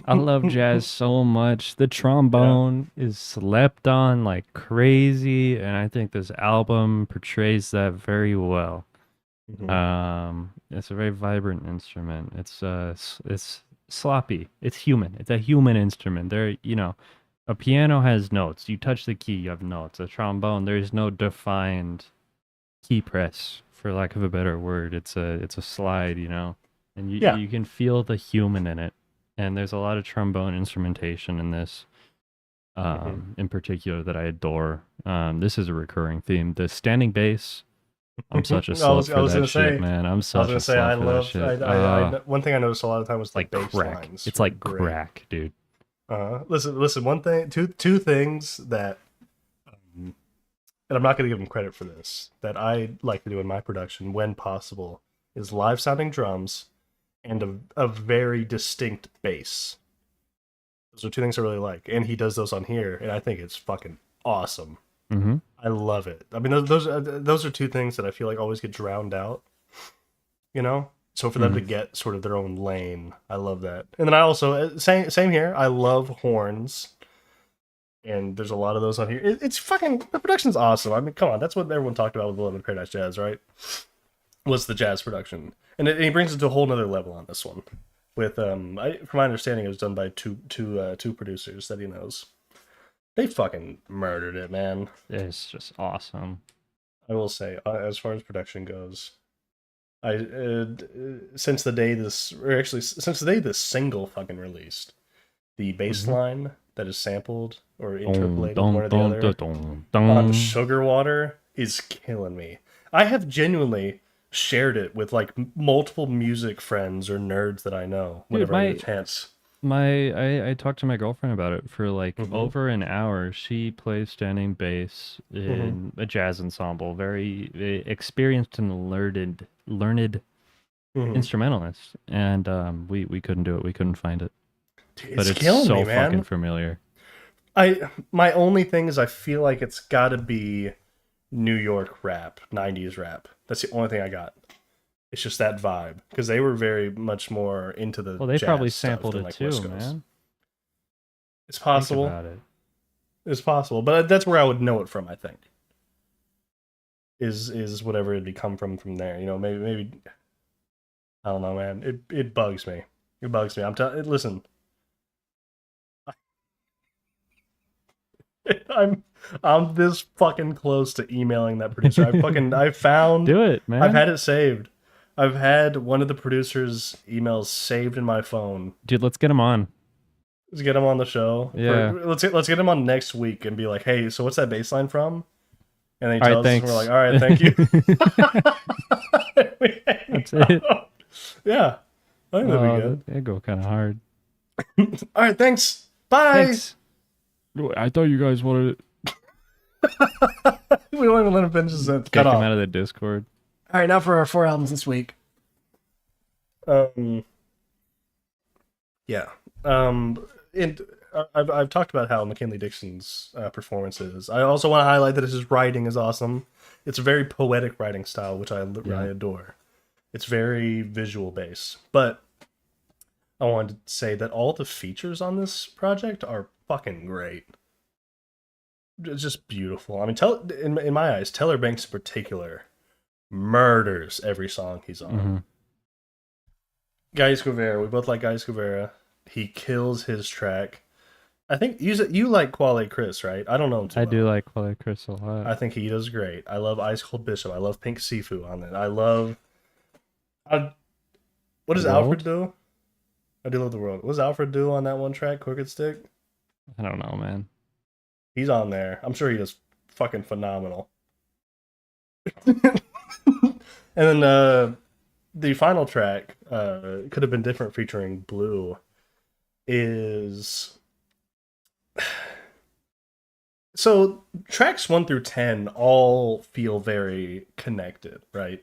S2: I love jazz so much. The trombone is slept on like crazy, and I think this album portrays that very well. It's a very vibrant instrument. It's sloppy. It's human. It's a human instrument. A piano has notes. You touch the key, you have notes. A trombone, there's no defined key press, for lack of a better word. It's a slide, and you can feel the human in it. And there's a lot of trombone instrumentation in this, in particular, that I adore. This is a recurring theme. The standing bass. I'm such a slut for that shit, man. I'm such a slut for that shit.
S3: One thing I noticed a lot of the time was
S2: like
S3: bass
S2: crack.
S3: lines.
S2: It's like crack, dude.
S3: Listen. One thing, two things that, and I'm not going to give him credit for this, that I like to do in my production when possible is live sounding drums and a very distinct bass. Those are two things I really like, and he does those on here, and I think it's fucking awesome.
S2: Mm-hmm.
S3: I love it. I mean, those are two things that I feel like always get drowned out. So for them to get sort of their own lane, I love that. And then I also same here. I love horns, and there's a lot of those on here. It's fucking the production's awesome. I mean, come on, that's what everyone talked about with 11 Paradise Jazz, right? Was the jazz production, and he brings it to a whole nother level on this one. With from my understanding, it was done by two producers that he knows. They fucking murdered it, man.
S2: It's just awesome.
S3: I will say, as far as production goes, since the day this single fucking released, the bass line that is sampled or interpolated one or the other on Sugar Water is killing me. I have genuinely shared it with like multiple music friends or nerds that I know whenever I get a chance.
S2: I talked to my girlfriend about it for like over an hour. She plays standing bass in a jazz ensemble, very experienced and learned instrumentalist, and we couldn't do it. We couldn't find it.
S3: Dude,
S2: but it's
S3: killing
S2: so
S3: me, man.
S2: fucking familiar.
S3: My only thing is I feel like it's got to be New York rap, 90s rap. That's the only thing I got. It's just that vibe because they were very much more into the.
S2: Well, they
S3: jazz
S2: probably
S3: stuff
S2: sampled
S3: than,
S2: it
S3: like,
S2: too,
S3: West Coast.
S2: man.
S3: It's possible.
S2: Think about it.
S3: It's possible, but that's where I would know it from. I think is whatever it'd come from there. Maybe I don't know, man. It bugs me. It bugs me. Listen. I'm this fucking close to emailing that producer. I found.
S2: Do it, man.
S3: I've had it saved. I've had one of the producer's emails saved in my phone.
S2: Dude, let's get him on.
S3: Let's get him on the show.
S2: Yeah.
S3: Let's get him on next week and be like, hey, so what's that bass line from? And then he
S2: All right,
S3: tells us, and
S2: thanks.
S3: we're like, all right, thank you.
S2: That's it.
S3: Yeah. I think that'd be good.
S2: It'd go kind of hard.
S3: All right, thanks. Bye.
S2: Thanks. I thought you guys wanted it.
S3: We don't even let him finish his sentence.
S2: Kick
S3: Cut
S2: him
S3: off.
S2: out of the Discord.
S3: All right, now for our 4 albums this week. Yeah. And I've talked about how McKinley Dixon's performance is. I also want to highlight that his writing is awesome. It's a very poetic writing style, which I adore. It's very visual based. But I wanted to say that all the features on this project are fucking great. It's just beautiful. I mean, in my eyes, Taylor Banks in particular murders every song he's on. Gaius Guevara. We both like Gaius Guevara. He kills his track. I think you like Quale Chris, right? I don't know him too
S2: I
S3: well.
S2: do like Quality Chris a lot.
S3: I think he does great. I love Ice Cold Bishop. I love Pink Sifu on it. I love. What does Alfred do? I do love the world. What does Alfred do on that one track, Crooked Stick?
S2: I don't know, man.
S3: He's on there. I'm sure he does fucking phenomenal. And then the final track, could have been different, featuring Blue, is so tracks 1 through 10 all feel very connected, right?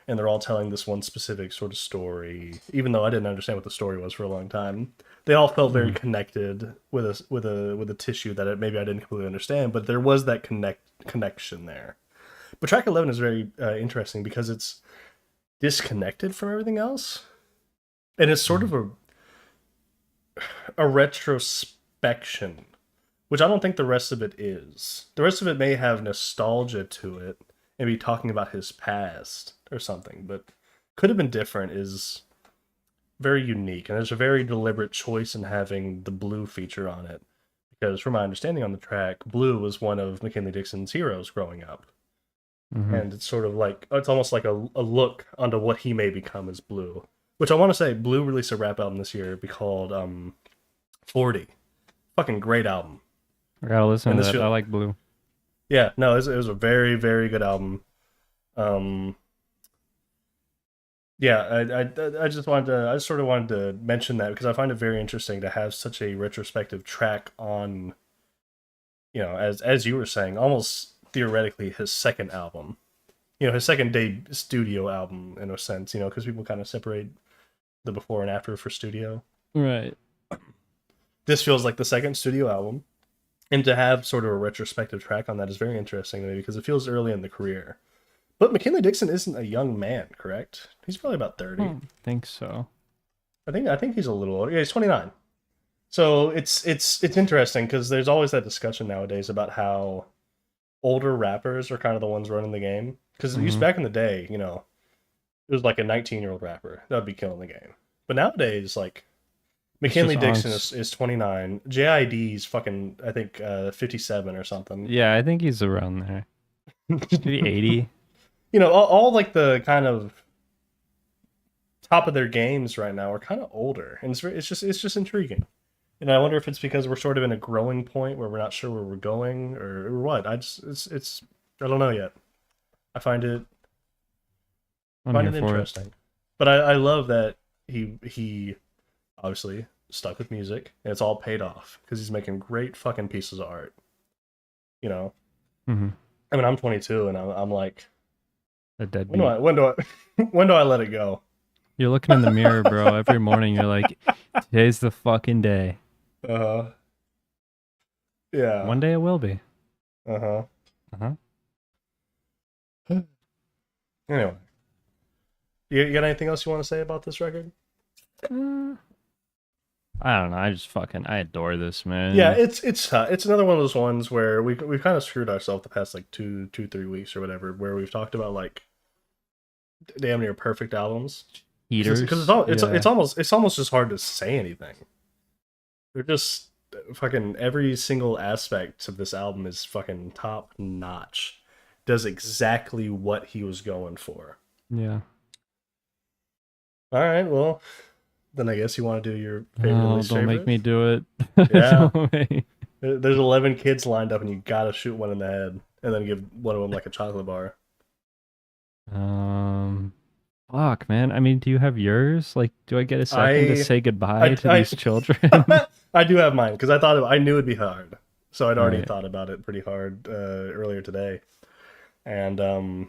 S3: And they're all telling this one specific sort of story. Even though I didn't understand what the story was for a long time, they all felt very connected with a tissue that maybe I didn't completely understand, but there was that connection there. But track 11 is very interesting because it's disconnected from everything else, and it's sort of a retrospection, which I don't think the rest of it is. The rest of it may have nostalgia to it, maybe talking about his past or something, but could have been different is very unique, and there's a very deliberate choice in having the Blue feature on it, because from my understanding on the track, Blue was one of McKinley Dixon's heroes growing up. And it's sort of like, it's almost like a look onto what he may become as Blue. Which I want to say, Blue released a rap album this year called 40. Fucking great album.
S2: I gotta listen
S3: And
S2: to
S3: this
S2: that. I like Blue.
S3: Yeah, no, it was a very, very good album. Yeah, I just sort of wanted to mention that because I find it very interesting to have such a retrospective track on, as you were saying, almost theoretically his second album, his second day studio album in a sense, because people kind of separate the before and after for studio.
S2: Right.
S3: This feels like the second studio album, and to have sort of a retrospective track on that is very interesting to me because it feels early in the career. But McKinley Dixon isn't a young man, correct? He's probably about 30.
S2: I don't think so.
S3: I think he's a little older. Yeah, he's 29. So it's interesting because there's always that discussion nowadays about how older rappers are kind of the ones running the game. Because it used back in the day, it was like a 19-year-old rapper that would be killing the game. But nowadays, like, McKinley Dixon is 29. JID's fucking, I think, 57 or something.
S2: Yeah, I think he's around there. Maybe 80.
S3: All like the kind of top of their games right now are kind of older, and it's just intriguing. And I wonder if it's because we're sort of in a growing point where we're not sure where we're going or what. I don't know yet. I find it interesting. But I love that he obviously stuck with music, and it's all paid off because he's making great fucking pieces of art. I mean, I'm 22, and I'm like,
S2: a deadbeat.
S3: when do I let it go?
S2: You're looking in the mirror, bro. Every morning you're like, today's the fucking day.
S3: Yeah.
S2: One day it will be.
S3: Anyway, you got anything else you want to say about this record?
S2: I don't know. I adore this, man.
S3: Yeah, it's another one of those ones where we've kind of screwed ourselves the past like 2-3 weeks or whatever, where we've talked about like damn near perfect albums.
S2: Heaters.
S3: Because it's almost just hard to say anything. They're just fucking every single aspect of this album is fucking top notch. Does exactly what he was going for.
S2: Yeah.
S3: All right, well, then I guess you want to do your favorite.
S2: Don't
S3: favorite?
S2: make me do it.
S3: Yeah.
S2: No way.
S3: There's 11 kids lined up, and you gotta shoot one in the head, and then give one of them like a chocolate bar.
S2: Fuck, man. I mean, do you have yours? Like, do I get a second to say goodbye to these children?
S3: I do have mine because I knew it'd be hard, so I'd already thought about it pretty hard earlier today, and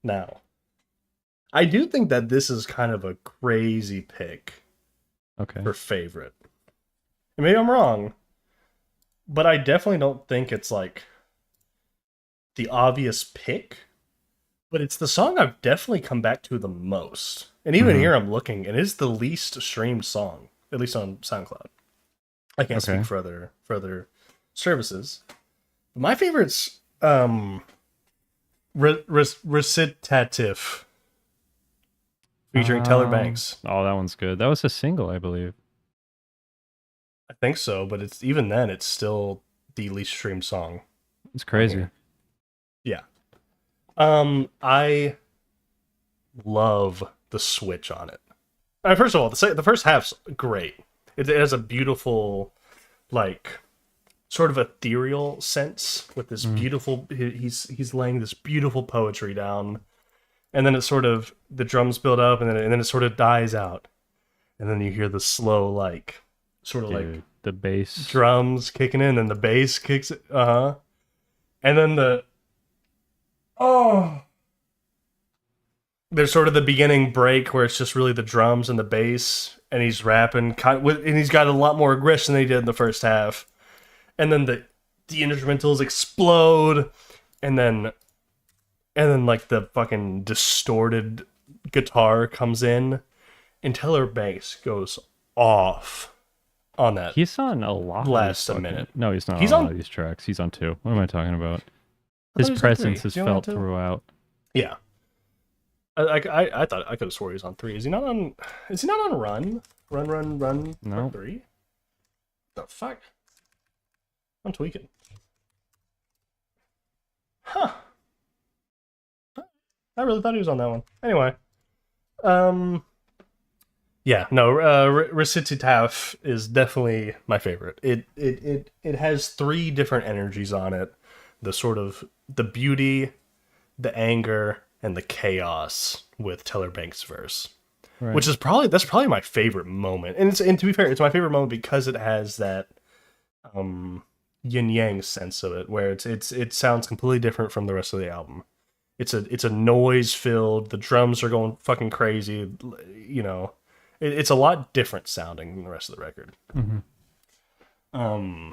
S3: now I do think that this is kind of a crazy pick.
S2: Okay.
S3: For favorite. And maybe I'm wrong, but I definitely don't think it's like the obvious pick. But it's the song I've definitely come back to the most. And even here I'm looking, and it's the least streamed song, at least on SoundCloud. I can't speak for other services. But my favorite's recitative. featuring Teller Banks.
S2: Oh, that one's good. That was a single, I believe.
S3: I think so, but it's even then, it's still the least streamed song.
S2: It's crazy.
S3: Yeah. I love the switch on it. First of all, the first half's great. It has a beautiful, like, sort of ethereal sense with this beautiful. He's laying this beautiful poetry down, and then it sort of the drums build up, and then it sort of dies out, and then you hear the slow, like, sort of like
S2: the bass
S3: drums kicking in, and the bass kicks. And then there's sort of the beginning break where it's just really the drums and the bass, and he's rapping, and he's got a lot more aggression than he did in the first half. And then the instrumentals explode, and then like the fucking distorted guitar comes in, and Teller Banks goes off on that.
S2: He's on a lot.
S3: Lasts a minute.
S2: No, he's not.
S3: He's
S2: on a
S3: on-
S2: lot of these tracks. He's on 2. What am I talking about?
S3: I thought
S2: His
S3: he was on
S2: presence
S3: 3.
S2: is
S3: Is he on
S2: felt
S3: 2?
S2: throughout.
S3: Yeah. I thought I could have swore he was on 3. Is he not on? Is he not on Run? Run.
S2: No.
S3: 3. The fuck? I'm tweaking. Huh. I really thought he was on that one. Anyway. Yeah, no, Recititaf is definitely my favorite. It has 3 different energies on it. The sort of the beauty, the anger, and the chaos with Teller Banks' verse.
S2: Right.
S3: Which is that's probably my favorite moment. And to be fair, it's my favorite moment because it has that yin yang sense of it, where it sounds completely different from the rest of the album. It's a noise filled. The drums are going fucking crazy. You know, it's a lot different sounding than the rest of the record.
S2: Mm-hmm.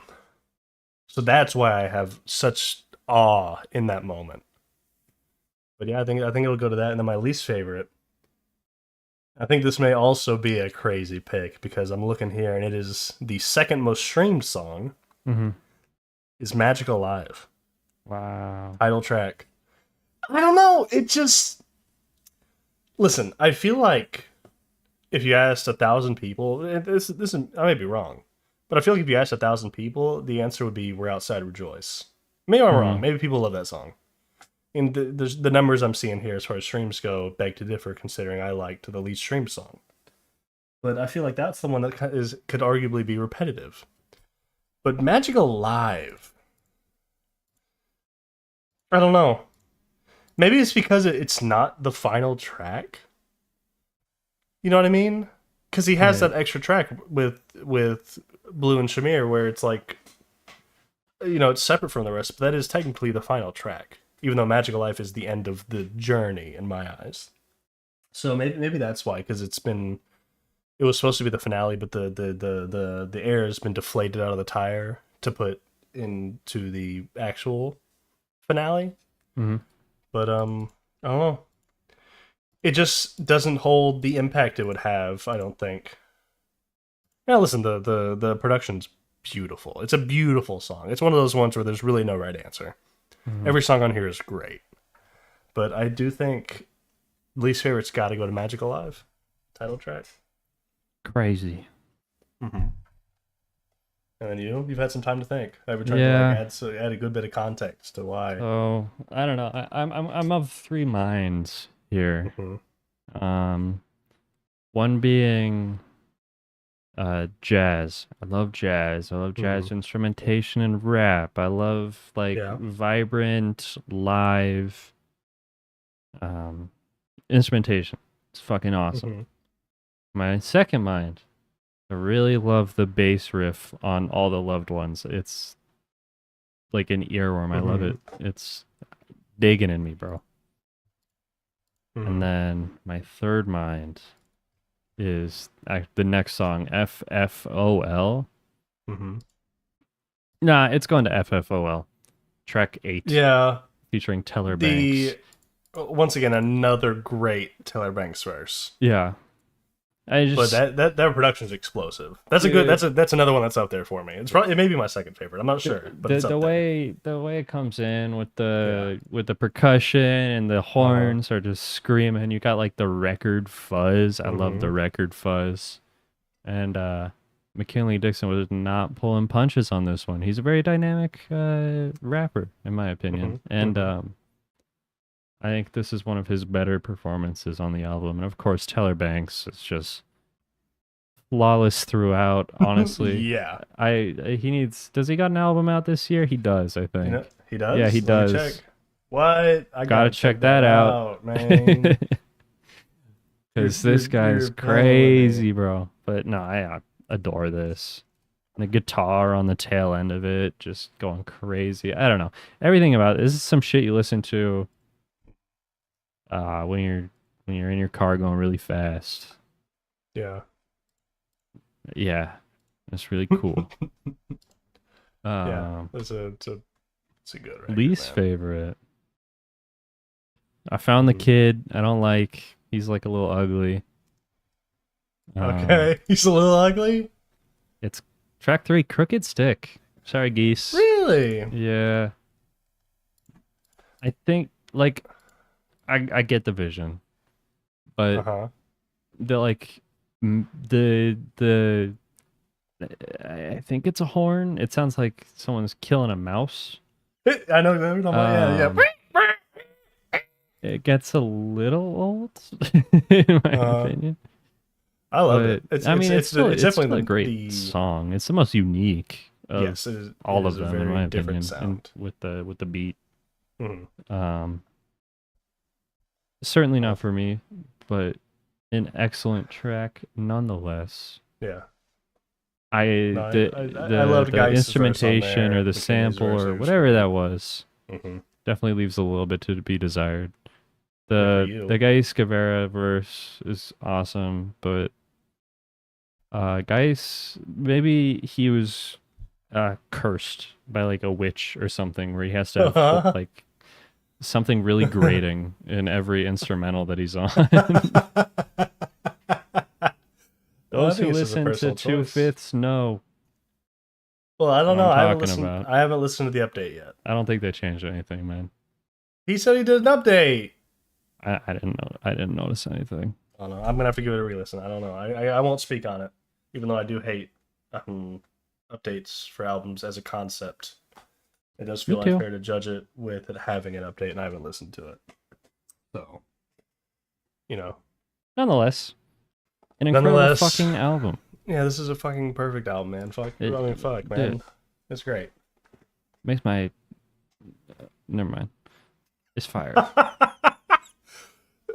S3: So that's why I have such awe in that moment. But yeah, I think it'll go to that. And then my least favorite, I think this may also be a crazy pick because I'm looking here and it is the second most streamed song.
S2: Mm-hmm.
S3: Is Magic Alive.
S2: Wow.
S3: Title track. I don't know. It just... Listen, I feel like if you asked 1,000 people... This I may be wrong. But I feel like if you asked 1,000 people, the answer would be We're Outside Rejoice. Maybe I'm wrong. Maybe people love that song. And the numbers I'm seeing here as far as streams go beg to differ, considering I liked the least streamed song. But I feel like that's the one that could arguably be repetitive. But Magic Alive... I don't know. Maybe it's because it's not the final track. You know what I mean? Because he has that extra track with Blue and Shamir where it's like, you know, it's separate from the rest, but that is technically the final track. Even though Magical Life is the end of the journey in my eyes. So maybe that's why, because it was supposed to be the finale, but the air has been deflated out of the tire to put into the actual finale.
S2: Mm-hmm.
S3: But I don't know. It just doesn't hold the impact it would have, I don't think. Yeah, listen, the production's beautiful. It's a beautiful song. It's one of those ones where there's really no right answer. Mm-hmm. Every song on here is great. But I do think least favorite's got to go to Magic Alive. Title track.
S2: Crazy.
S3: Mm-hmm. And then you've had some time to think. I've been trying to add a good bit of context to why.
S2: So I don't know. I'm of 3 minds here.
S3: Mm-hmm.
S2: One being jazz. I love jazz. I love jazz instrumentation and rap. I love vibrant live instrumentation. It's fucking awesome.
S3: Mm-hmm.
S2: My second mind, I really love the bass riff on All the Loved Ones. It's like an earworm. I love it. It's digging in me, bro.
S3: Mm-hmm.
S2: And then my third mind is the next song, FFOL.
S3: Mm-hmm.
S2: Nah, it's going to FFOL. Track 8.
S3: Yeah.
S2: Featuring Teller Banks.
S3: Once again, another great Teller Banks verse.
S2: Yeah. I just
S3: But that production's explosive. That's a good. That's another one that's up there for me. It may be my second favorite. I'm not sure, but it's up
S2: the
S3: there.
S2: way it comes in with the percussion and the horns are just screaming. You got like the record fuzz. I love the record fuzz. And McKinley Dixon was not pulling punches on this one. He's a very dynamic rapper, in my opinion. And I think this is one of his better performances on the album. And of course, Teller Banks is just flawless throughout, honestly.
S3: Yeah.
S2: He needs, does he got an album out this year? He does, I think.
S3: You know, he does?
S2: Yeah, he
S3: Let me
S2: does.
S3: check. What? I
S2: Gotta check that out,
S3: man.
S2: Because this guy's crazy, bro. But no, I adore this. The guitar on the tail end of it, just going crazy. I don't know. Everything about it. This is some shit you listen to when you're in your car going really fast.
S3: Yeah.
S2: Yeah. That's really cool.
S3: Yeah. It's a good record,
S2: least
S3: man.
S2: favorite. I found the kid. I don't like. He's like a little ugly.
S3: Okay. He's a little ugly?
S2: It's track 3, Crooked Stick. Sorry, Geese.
S3: Really?
S2: Yeah. I think, like, I get the vision, but the like the I think it's a horn. It sounds like someone's killing a mouse.
S3: I know. Yeah.
S2: It gets a little old, in my opinion.
S3: I love it.
S2: It's definitely a great song. It's the most unique of all of them, in my opinion, and with the beat. Certainly not for me, but an excellent track nonetheless.
S3: Yeah.
S2: I loved the instrumentation or the sample or whatever that was. Definitely leaves a little bit to be desired. The Gais Guevara verse is awesome, but Gais, maybe he was cursed by like a witch or something, where he has to have like something really grating in every instrumental that he's on. Those who listen to 2/5 know.
S3: Well, I don't know. I haven't listened to the update yet.
S2: I don't think they changed anything, man.
S3: He said he did an update.
S2: I didn't know. I didn't notice anything.
S3: I don't know. I'm gonna have to give it a re-listen. I don't know. I won't speak on it, even though I do hate updates for albums as a concept. It does feel unfair to judge it with it having an update, and I haven't listened to it. So,
S2: nonetheless, an incredible fucking album.
S3: Yeah, this is a fucking perfect album, man. Fuck, man. It's great.
S2: Makes my never mind. It's fire.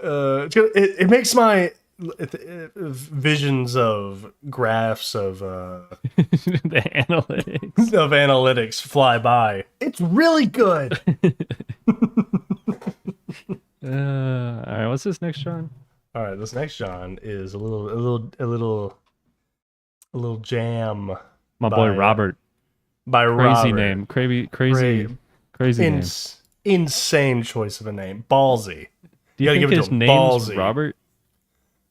S3: It makes my visions of graphs of
S2: the
S3: analytics fly by. It's really good.
S2: All right, what's this next, John?
S3: All right, this next John is a little jam.
S2: My boy Robert.
S3: By
S2: crazy
S3: Robert.
S2: Name, crazy name.
S3: Insane choice of a name. Ballsy.
S2: Do you think his name's Robert?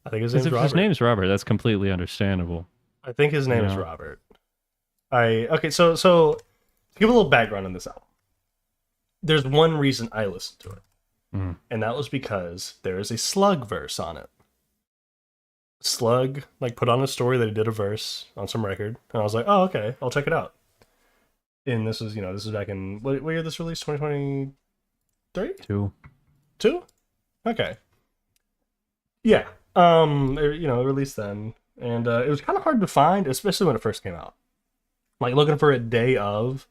S3: I think his name's Robert.
S2: If his name's Robert, that's completely understandable.
S3: I think his name is Robert. So to give a little background on this album. There's one reason I listened to it. And that was because there is a Slug verse on it. Slug put on a story that he did a verse on some record, and I was like, oh, okay, I'll check it out. And this is back in what year this released? 2023? Two? Okay. Yeah. It released then, and it was kind of hard to find, especially when it first came out. Like looking for it day of.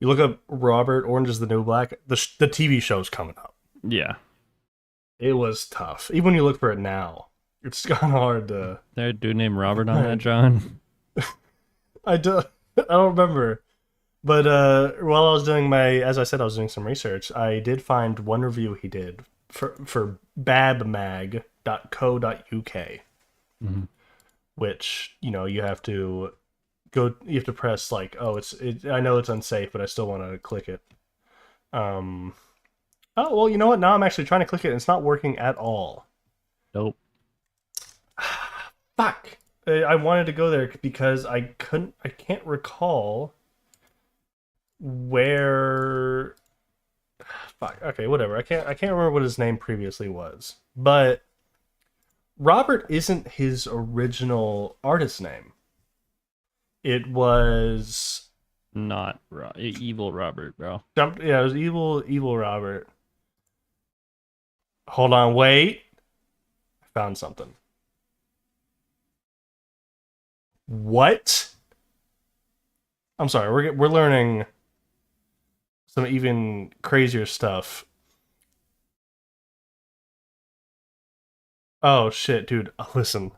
S3: You look up Robert Orange is the New Black. The TV show's coming up.
S2: Yeah.
S3: It was tough. Even when you look for it now, it's kind of hard to.
S2: There a dude named Robert on that, John?
S3: I don't remember. But while I was doing as I said, I was doing some research. I did find one review he did for babmag.co.uk, which you have to go. You have to press I know it's unsafe, but I still want to click it. Oh well, you know what? Now I'm actually trying to click it, and it's not working at all.
S2: Nope.
S3: Fuck. I wanted to go there because I can't recall where. Fuck. Okay, whatever. I can't remember what his name previously was, but Robert isn't his original artist name. It was
S2: Not Evil Robert, bro.
S3: yeah, it was evil Robert. Hold on, wait. I found something. What? I'm sorry. We're learning some even crazier stuff. Oh shit, dude. Listen,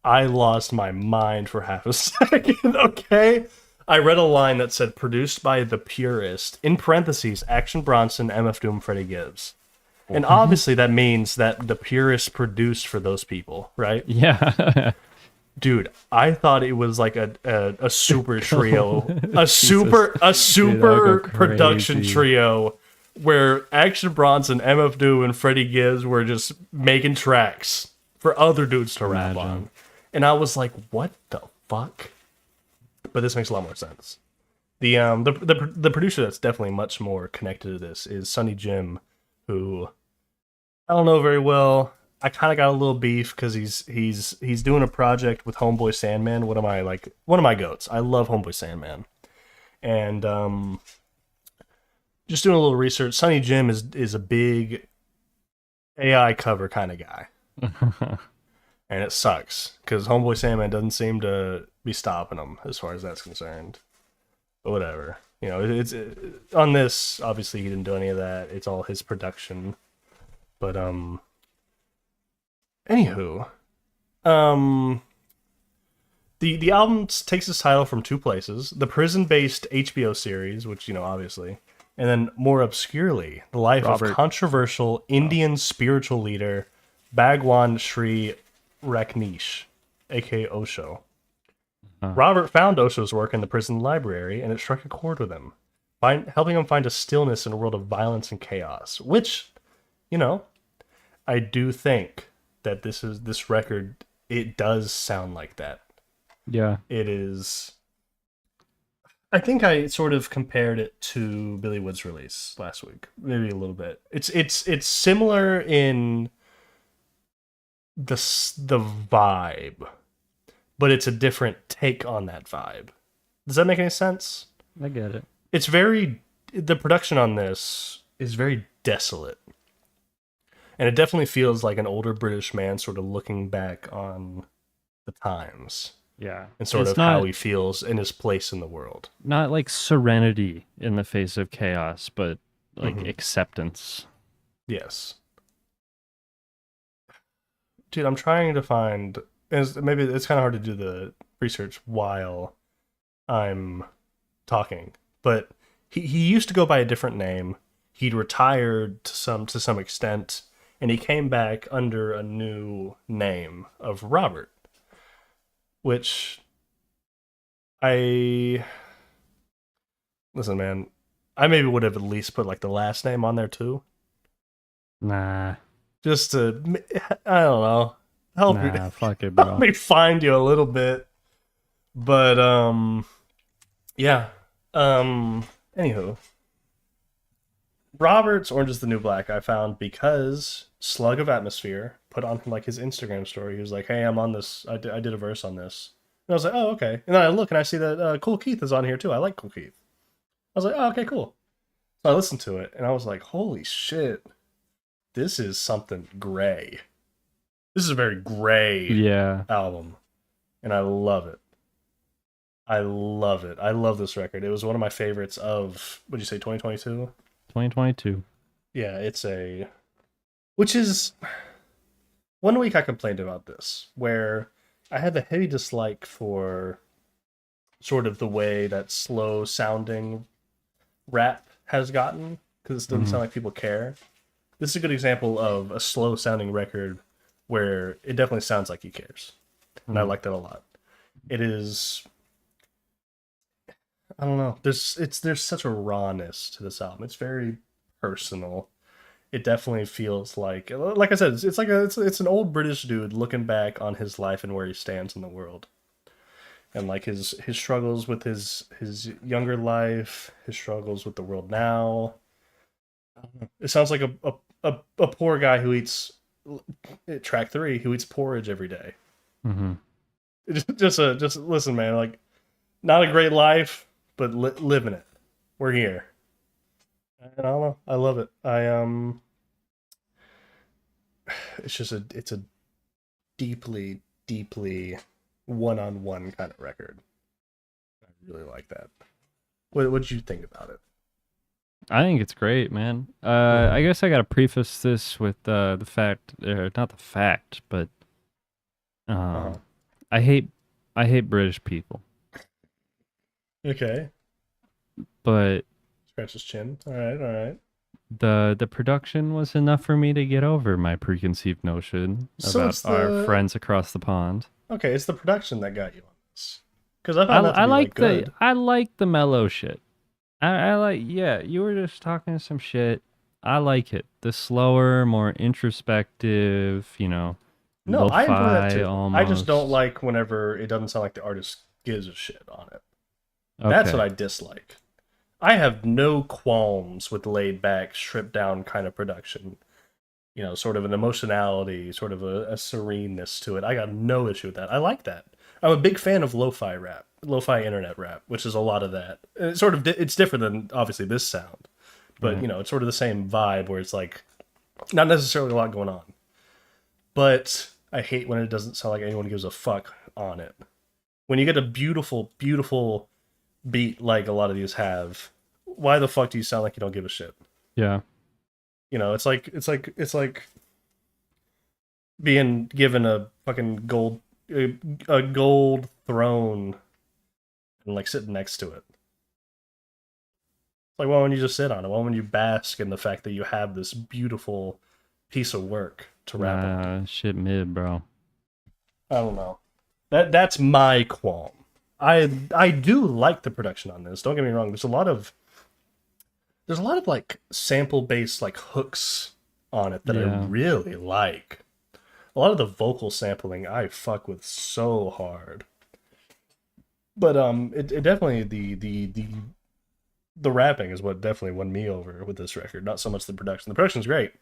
S3: I lost my mind for half a second. Okay, I read a line that said "produced by the Purist" in parentheses. Action Bronson, MF Doom, Freddie Gibbs. And obviously that means that the Purist produced for those people, right?
S2: Yeah.
S3: Dude, I thought it was like a super trio, a super
S2: Dude,
S3: production
S2: crazy.
S3: trio where Action Bronson, MF Doom, and Freddie Gibbs were just making tracks for other dudes to rap
S2: Imagine.
S3: on. And I was like, what the fuck? But this makes a lot more sense. The producer that's definitely much more connected to this is Sonny Jim, who I don't know very well. I kind of got a little beef because he's doing a project with Homeboy Sandman. One of my goats. I love Homeboy Sandman, and just doing a little research. Sonny Jim is a big AI cover kind of guy, and it sucks because Homeboy Sandman doesn't seem to be stopping him as far as that's concerned. But whatever, it's on this. Obviously, he didn't do any of that. It's all his production. But anywho, the album takes its title from two places: the prison-based HBO series, which obviously, and then more obscurely, the life of controversial Indian spiritual leader Bhagwan Sri Raknesh, aka Osho. Robert found Osho's work in the prison library, and it struck a chord with him, helping him find a stillness in a world of violence and chaos. Which, I do think that this record, it does sound like that.
S2: Yeah.
S3: It is. I think I sort of compared it to Billy Wood's release last week, maybe a little bit. It's similar in the vibe, but it's a different take on that vibe. Does that make any sense?
S2: I get it.
S3: The production on this is very desolate. And it definitely feels like an older British man sort of looking back on the times.
S2: Yeah.
S3: And sort of how he feels in his place in the world.
S2: Not like serenity in the face of chaos, but like acceptance.
S3: Yes. Dude, I'm trying to find... Maybe it's kind of hard to do the research while I'm talking. But he used to go by a different name. He'd retired to some extent. And he came back under a new name of Robert, which listen, man, I maybe would have at least put like the last name on there too.
S2: Nah.
S3: Just to, I don't know,
S2: Fuck it, bro.
S3: help me find you a little bit. But, yeah. Anywho. Robert's Orange is the New Black I found because Slug of Atmosphere put on like his Instagram story. He was like, hey, I'm on this. I did a verse on this. And I was like, oh, okay. And then I look and I see that Cool Keith is on here too. I like Cool Keith. I was like, oh, okay, cool. So I listened to it and I was like, holy shit. This is something gray. This is a very gray album. And I love it. I love it. I love this record. It was one of my favorites of, what'd you say, 2022?
S2: 2022.
S3: Yeah, which is, one week I complained about this, where I have a heavy dislike for sort of the way that slow sounding rap has gotten, because it doesn't sound like people care. This is a good example of a slow sounding record where it definitely sounds like he cares. And I like that a lot. It is, I don't know. There's such a rawness to this album. It's very personal. it definitely feels like I said, it's like it's an old British dude looking back on his life and where he stands in the world, and like his struggles with his younger life, his struggles with the world now. It sounds like a poor guy who eats track 3 who eats porridge every day.
S2: Mm-hmm.
S3: Just listen, man. Like, not a great life, but living it. We're here, and I don't know. I love it. It's a deeply, deeply one-on-one kind of record. I really like that. What'd you think about it?
S2: I think it's great, man. I guess I gotta preface this with the fact, not the fact, but I hate British people.
S3: Okay.
S2: But
S3: Scratch his chin. All right.
S2: the production was enough for me to get over my preconceived notion
S3: So
S2: about our friends across the pond.
S3: Okay, it's the production that got you on this. Because I found that to be
S2: like
S3: good.
S2: I like the mellow shit. I like, yeah, you were just talking some shit. I like it. The slower, more introspective,
S3: No,
S2: lo-fi
S3: I enjoy that too.
S2: almost.
S3: I just don't like whenever it doesn't sound like the artist gives a shit on it. That's what I dislike. I have no qualms with laid back, stripped down kind of production. Sort of an emotionality, sort of a sereneness to it. I got no issue with that. I like that. I'm a big fan of lo-fi rap, lo-fi internet rap, which is a lot of that. And it's it's different than obviously this sound, but it's sort of the same vibe where it's like not necessarily a lot going on. But I hate when it doesn't sound like anyone gives a fuck on it. When you get a beautiful, beautiful beat like a lot of these have, why the fuck do you sound like you don't give a shit?
S2: Yeah.
S3: It's like being given a fucking gold throne and like sitting next to it. Like, why wouldn't you just sit on it? Why wouldn't you bask in the fact that you have this beautiful piece of work to rap on?
S2: Shit mid, bro.
S3: I don't know. That's my qualm. I do like the production on this. Don't get me wrong. There's a lot of like sample based like hooks on it that I really like. A lot of the vocal sampling I fuck with so hard. But it definitely the rapping is what definitely won me over with this record. Not so much the production. The production's great,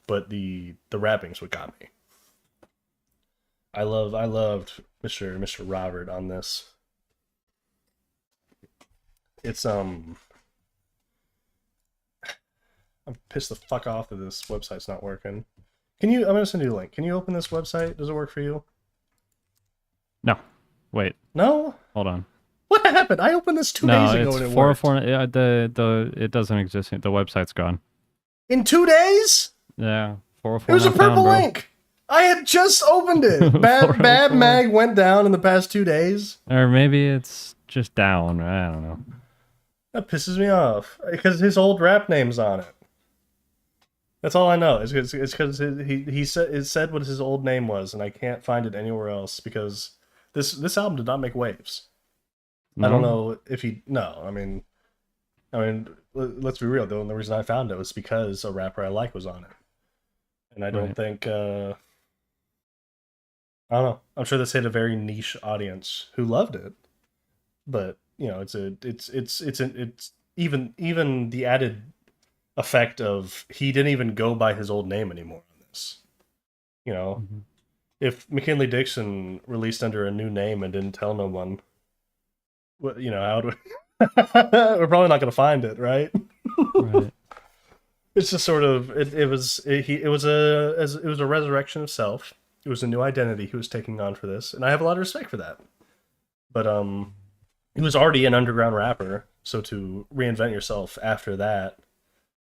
S3: but the rapping's what got me. I loved Mr. Robert on this. It's I'm pissed the fuck off that this website's not working. I'm gonna send you a link. Can you open this website? Does it work for you?
S2: No. Wait.
S3: No?
S2: Hold on.
S3: What happened? I opened this 2 days ago and it worked.
S2: 404. It doesn't exist. The website's gone.
S3: In 2 days?
S2: Yeah. 404.
S3: It was a purple link. I had just opened it. Bad Mag went down in the past 2 days.
S2: Or maybe it's just down. I don't know.
S3: That pisses me off because his old rap name's on it. That's all I know. It's because he said what his old name was, and I can't find it anywhere else because this album did not make waves. No? I don't know if he. No, I mean, let's be real. The only reason I found it was because a rapper I like was on it, and I don't think. I don't know. I'm sure this hit a very niche audience who loved it, but it's even the added effect of he didn't even go by his old name anymore on this. If McKinley Dixon released under a new name and didn't tell no one, how do we're probably not going to find it, right?
S2: Right.
S3: It's just sort of it was a resurrection of self. It was a new identity he was taking on for this, and I have a lot of respect for that. But he was already an underground rapper, so to reinvent yourself after that,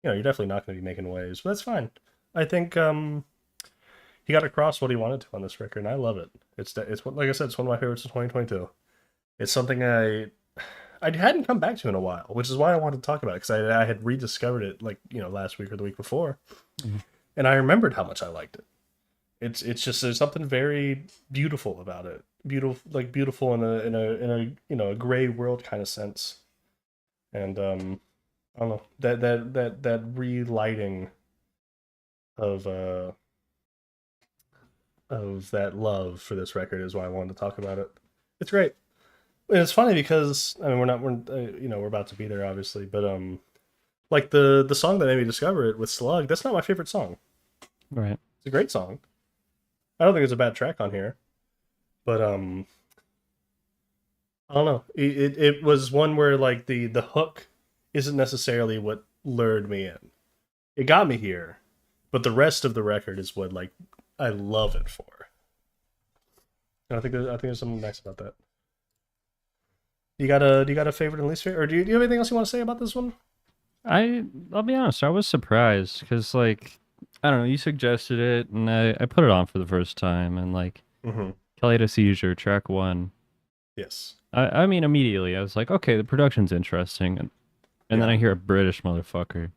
S3: you're definitely not going to be making waves, but that's fine. I think he got across what he wanted to on this record, and I love it. It's like I said, it's one of my favorites of 2022. It's something I hadn't come back to in a while, which is why I wanted to talk about it, because I had rediscovered it last week or the week before, and I remembered how much I liked it. It's just there's something very beautiful about it. Beautiful in a gray world kind of sense, and I don't know, that relighting of that love for this record is why I wanted to talk about it. It's great. And it's funny because I mean we're about to be there obviously, but like the song that made me discover it with Slug, that's not my favorite song.
S2: Right.
S3: It's a great song. I don't think there's a bad track on here, but I don't know. It was one where like the hook isn't necessarily what lured me in. It got me here, but the rest of the record is what like I love it for. And I think there's something nice about that. Do you got a favorite and least favorite, or do you have anything else you want to say about this one?
S2: I'll be honest, I was surprised because like I don't know, you suggested it and I put it on for the first time and like Kelly had a seizure, track 1.
S3: Yes.
S2: I mean immediately I was like, okay, the production's interesting, and then I hear a British motherfucker.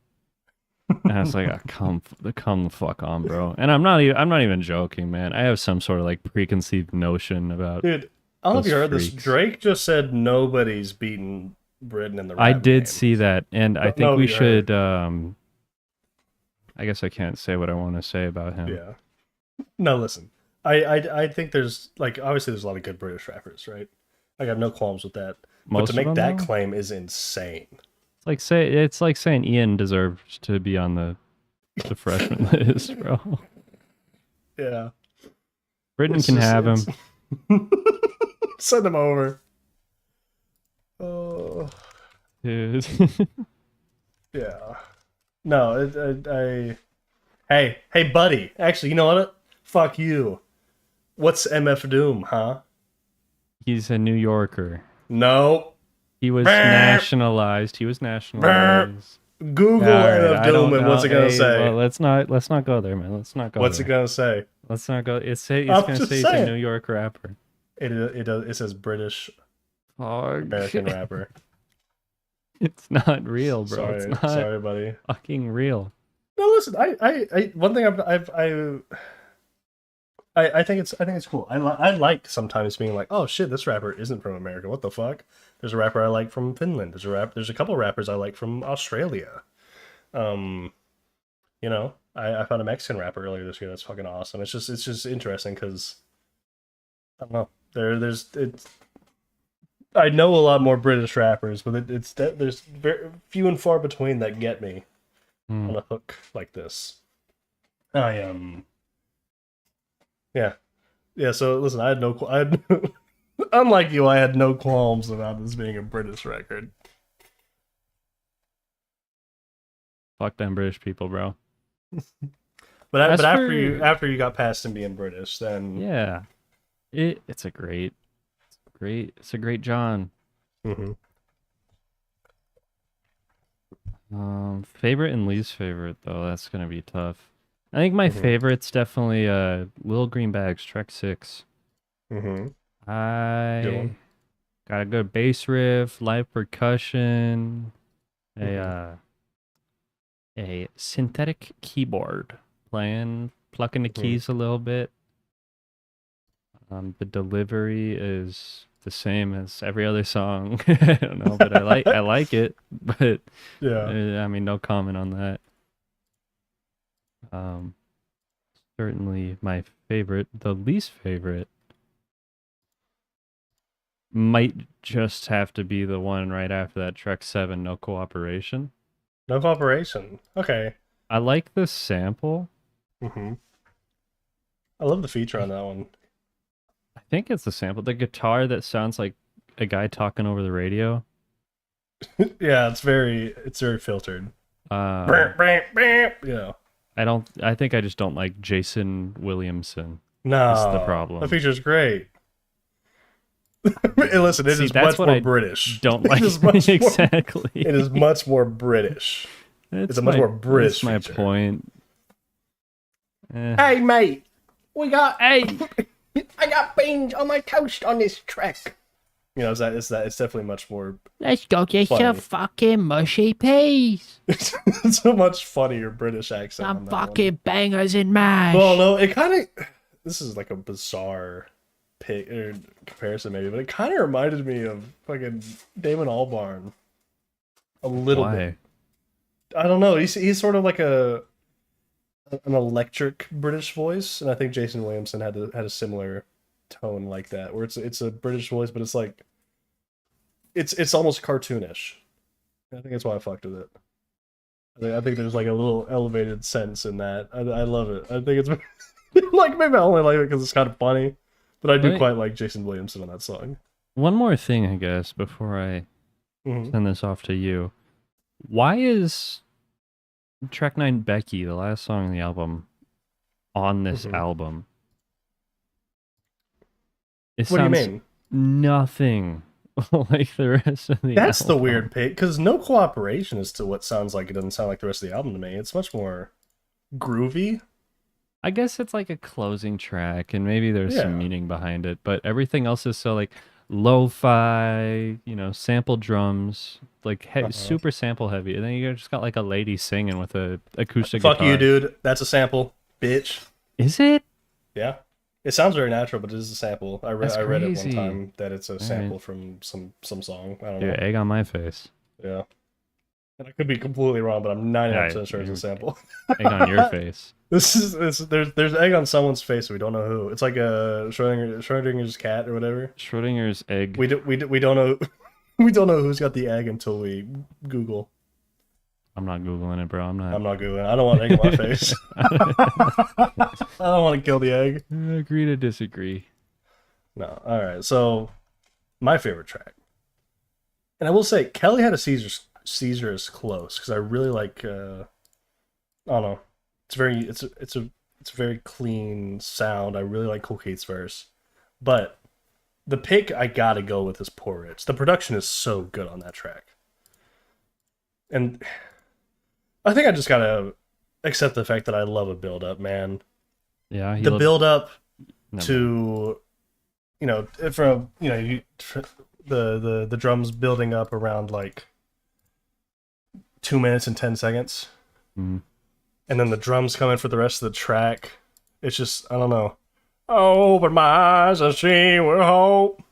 S2: And I was like, oh, come the fuck on, bro. And I'm not even joking, man. I have some sort of like preconceived notion about.
S3: Dude, I don't know if you heard
S2: freaks.
S3: this. Drake just said nobody's beaten Britain in the rap
S2: I did
S3: game.
S2: see that, and I
S3: Don't
S2: think
S3: know
S2: we
S3: if you heard.
S2: should. I guess I can't say what I want to say about him.
S3: Yeah. No, listen. I think there's like obviously there's a lot of good British rappers, right? I have no qualms with that.
S2: Most
S3: but to
S2: of
S3: make
S2: them,
S3: that
S2: though?
S3: claim is insane.
S2: It's like saying Ian deserves to be on the freshman list, bro.
S3: Yeah.
S2: Britain
S3: It's
S2: can
S3: just-
S2: have him.
S3: Send him over. Oh.
S2: Dude.
S3: Yeah. No, hey, buddy. Actually, you know what? Fuck you. What's MF Doom, huh?
S2: He's a New Yorker.
S3: No.
S2: He was
S3: Burp.
S2: nationalized.
S3: Google MF Doom and what's it gonna say?
S2: Well, let's not go there, man. Let's not go
S3: What's
S2: there.
S3: it gonna say?
S2: Let's not go. It's
S3: I'm
S2: gonna
S3: just
S2: say he's a
S3: saying.
S2: New York rapper.
S3: It says British
S2: Oh,
S3: American rapper.
S2: It's not real, bro. It's not
S3: Sorry, buddy.
S2: fucking real.
S3: No, listen. I one thing I think it's cool. I like sometimes being like, oh shit, this rapper isn't from America. What the fuck? There's a rapper I like from Finland. There's a couple rappers I like from Australia. You know, I found a Mexican rapper earlier this year that's fucking awesome. It's just interesting because I don't know. There's I know a lot more British rappers, but there's very few and far between that get me on a hook like this. Yeah. So listen, unlike you, I had no qualms about this being a British record.
S2: Fuck them British people, bro.
S3: But
S2: As
S3: after you got past him being British, then
S2: Yeah, it's a great John.
S3: Mhm.
S2: Favorite and least favorite though, that's gonna be tough. I think my favorite's definitely Lil Green Bags, track 6.
S3: Good
S2: I
S3: one.
S2: got a good bass riff, live percussion, a synthetic keyboard plucking the keys a little bit. The delivery is the same as every other song. I don't know, but I like it. But
S3: Yeah.
S2: I mean, no comment on that. Certainly my favorite. The least favorite might just have to be the one right after that, track 7, No Cooperation.
S3: No cooperation. Okay.
S2: I like the sample.
S3: I love the feature on that one.
S2: I think it's the sample. The guitar that sounds like a guy talking over the radio.
S3: Yeah, it's very filtered. Yeah.
S2: I think I just don't like Jason Williamson.
S3: No,
S2: That's the problem.
S3: The feature's great. Hey, listen, it
S2: See,
S3: is
S2: that's
S3: much
S2: what
S3: more
S2: I
S3: British.
S2: Don't
S3: It
S2: like
S3: is much more-
S2: exactly.
S3: It is much more British. It's a much more British
S2: That's my
S3: feature.
S2: point.
S4: Hey, mate, we got
S2: Hey,
S4: I got beans on my toast on this track.
S3: You know, it's definitely much more.
S5: Let's go get
S3: Funny.
S5: some fucking mushy peas.
S3: It's a much funnier British accent.
S5: Some
S3: on that one.
S5: fucking bangers and mash.
S3: Well, no, it kind of. This is like a bizarre pick or comparison, maybe, but it kind of reminded me of fucking Damon Albarn. A little bit.
S2: why?
S3: I don't know. He's sort of like a. an electric British voice, and I think Jason Williamson had a similar tone like that, where it's a British voice, but it's like it's almost cartoonish. I think that's why I fucked with it. I think there's like a little elevated sense in that. I love it. I think it's like maybe I only like it because it's kind of funny, but I do
S2: Right.
S3: quite like Jason Williamson on that song.
S2: One more thing, I guess, before I send this off to you. Why is track 9 Becky, the last song on the album, on this album? It
S3: What do you
S2: sounds
S3: mean?
S2: nothing like the rest of the
S3: That's the
S2: album.
S3: weird pick, because no cooperation as to what sounds like. It doesn't sound like the rest of the album to me. It's much more groovy.
S2: I guess it's like a closing track, and maybe there's some
S3: Yeah.
S2: meaning behind it, but everything else is so like lo-fi, sample drums, like super sample heavy, and then you just got like a lady singing with a acoustic
S3: Fuck
S2: guitar.
S3: you, dude. That's a sample, bitch.
S2: Is it?
S3: Yeah. It sounds very natural, but it is a sample. I read
S2: That's
S3: it one
S2: crazy.
S3: time that it's a sample from some song. I don't know.
S2: Dude, egg on my face.
S3: Yeah. And I could be completely wrong, but I'm 99% sure it's a sample.
S2: Egg on your face.
S3: There's egg on someone's face. We don't know who. It's like a Schrodinger's cat or whatever.
S2: Schrodinger's egg.
S3: We don't know. We don't know who's got the egg until we Google.
S2: I'm not Googling it, bro. I'm not.
S3: I'm not Googling. I don't want egg on my face. I don't want to kill the egg.
S2: Agree to disagree.
S3: No. All right. So, my favorite track, and I will say, Kelly had a Caesar is close because I really like. I don't know. It's a very clean sound. I really like Cool Kate's verse, but the pick I gotta go with is Poor Rich. The production is so good on that track, and I think I just gotta accept the fact that I love a build up, man.
S2: Yeah.
S3: The build up
S2: No.
S3: to, from the drums building up around like 2 minutes and 10 seconds,
S2: Mhm.
S3: and then the drums come in for the rest of the track. It's just, I don't know. Open my eyes and see with hope,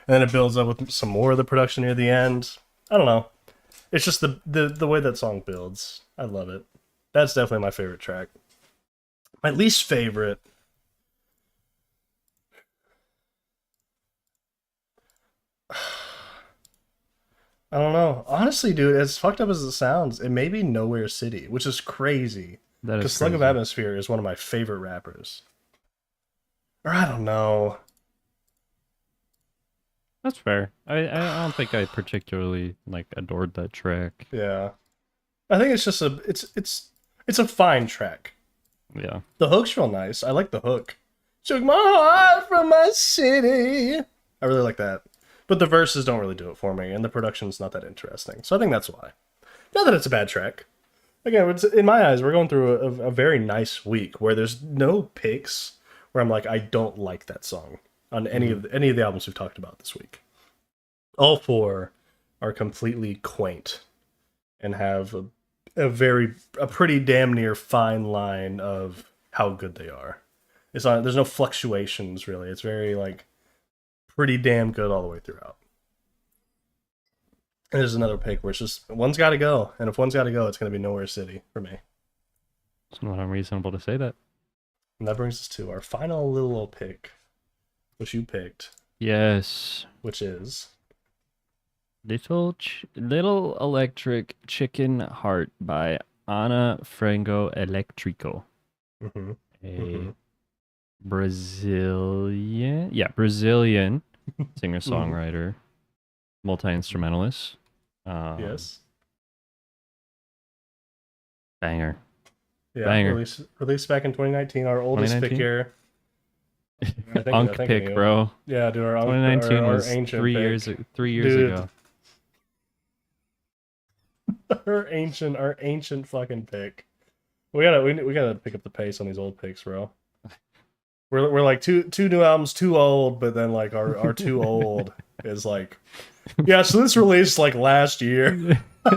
S3: and then it builds up with some more of the production near the end. I don't know. It's just the way that song builds. I love it. That's definitely my favorite track. My least favorite. I don't know. Honestly, dude, as fucked up as it sounds, it may be Nowhere City, which is crazy.
S2: That
S3: Because
S2: is
S3: Slug of
S2: crazy.
S3: Atmosphere is one of my favorite rappers. Or I don't know.
S2: That's fair. I don't think I particularly like adored that track.
S3: Yeah. I think it's just it's a fine track.
S2: Yeah.
S3: The hook's real nice. I like the hook. Took my heart from my city. I really like that. But the verses don't really do it for me, and the production's not that interesting. So I think that's why. Not that it's a bad track. Again, in my eyes, we're going through a very nice week where there's no picks where I'm like, I don't like that song on any of the albums we've talked about this week. All four are completely quaint and have a pretty damn near fine line of how good they are. It's not, there's no fluctuations really. It's very like pretty damn good all the way throughout. And there's another pick where it's just one's got to go, and if one's got to go, it's going to be Nowhere City for me.
S2: It's not unreasonable to say that.
S3: And that brings us to our final little pick, which you picked,
S2: Yes.
S3: which is
S2: Little Electric Chicken Heart by Ana Frango Elétrico.
S3: Mhm.
S2: A
S3: Mhm.
S2: Brazilian singer-songwriter, multi-instrumentalist.
S3: Yes.
S2: Banger.
S3: Yeah.
S2: Banger.
S3: Released back in 2019, our oldest pick
S2: 2019?
S3: here.
S2: Unk pick, bro.
S3: Yeah, dude, our
S2: 2019
S3: our
S2: was
S3: ancient
S2: 3
S3: pick.
S2: years. 3 years
S3: Dude.
S2: ago.
S3: our ancient fucking pick. We gotta pick up the pace on these old picks, bro. We're like two new albums too old, but then like our too old is like, yeah. So this released like last year.
S2: I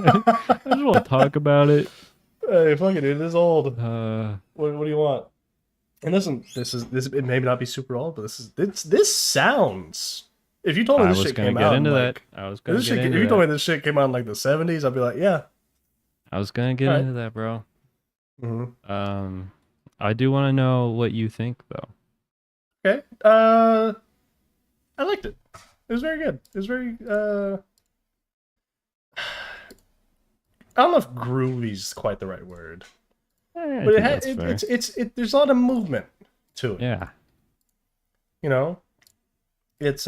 S2: just want to talk about it.
S3: Hey, fuck it, dude. This is old.
S2: Uh,
S3: What do you want? And listen, this it may not be super old, but this sounds. If you told me
S2: I
S3: this
S2: was
S3: shit
S2: gonna
S3: came
S2: get
S3: out,
S2: into
S3: in,
S2: that.
S3: like,
S2: I was gonna
S3: this
S2: get
S3: shit,
S2: into
S3: if you
S2: that.
S3: told me this shit came out in like the 70s, I'd be like, yeah.
S2: I was gonna get
S3: Alright.
S2: into that, bro.
S3: Mm-hmm.
S2: I do want to know what you think, though.
S3: Okay. I liked it. It was very good. It was very I don't know if groovy is quite the right word,
S2: I
S3: but
S2: think that's fair.
S3: there's a lot of movement to it.
S2: Yeah.
S3: You know, it's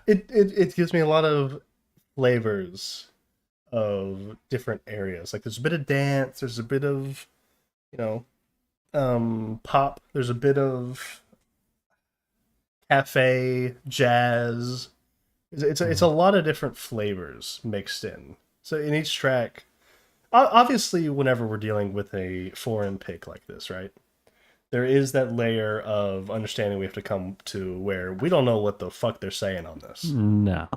S3: it gives me a lot of flavors of different areas. Like there's a bit of dance, there's a bit of, you know, pop, there's a bit of cafe, jazz. It's a lot of different flavors mixed in. So in each track, obviously, whenever we're dealing with a foreign pick like this, right? There is that layer of understanding we have to come to where we don't know what the fuck they're saying on this.
S2: No.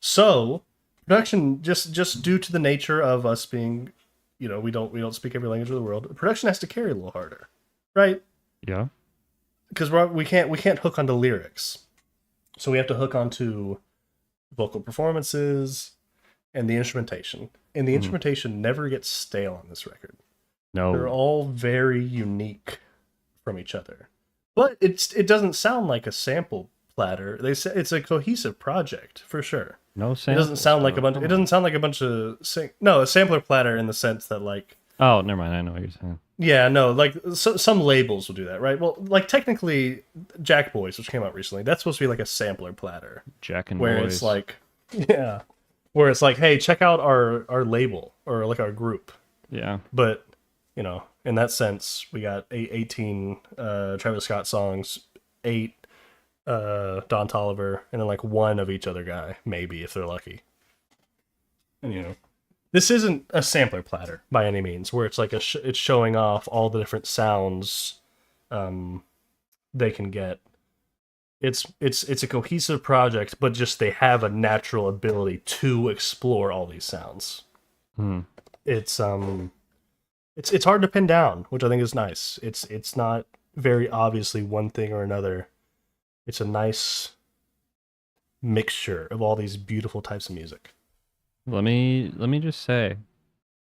S3: So production, just due to the nature of us being, you know, we don't speak every language of the world. Production has to carry a little harder, right?
S2: Yeah.
S3: Because we can't hook onto lyrics, so we have to hook onto vocal performances and the instrumentation. And the instrumentation never gets stale on this record.
S2: No.
S3: They're all very unique from each other, but it doesn't sound like a sample platter. They say it's a cohesive project for sure.
S2: No
S3: It
S2: samples.
S3: doesn't sound like a bunch.
S2: Come
S3: It
S2: on.
S3: doesn't sound like a bunch of no, a sampler platter in the sense that like.
S2: Oh, never mind. I know what you're saying.
S3: Yeah, no, like some labels will do that, right? Well, like technically, Jack Boys, which came out recently, that's supposed to be like a sampler platter,
S2: Jack and
S3: where
S2: Boys.
S3: it's like, yeah, where it's like, hey, check out our label or like our group.
S2: Yeah.
S3: But you know, in that sense, we got 18 Travis Scott songs, 8 Don Toliver, and then like 1 of each other guy, maybe if they're lucky. And you know. This isn't a sampler platter by any means, where it's like it's showing off all the different sounds they can get. It's a cohesive project, but just they have a natural ability to explore all these sounds. It's hard to pin down, which I think is nice. It's not very obviously one thing or another. It's a nice mixture of all these beautiful types of music.
S2: Let me just say,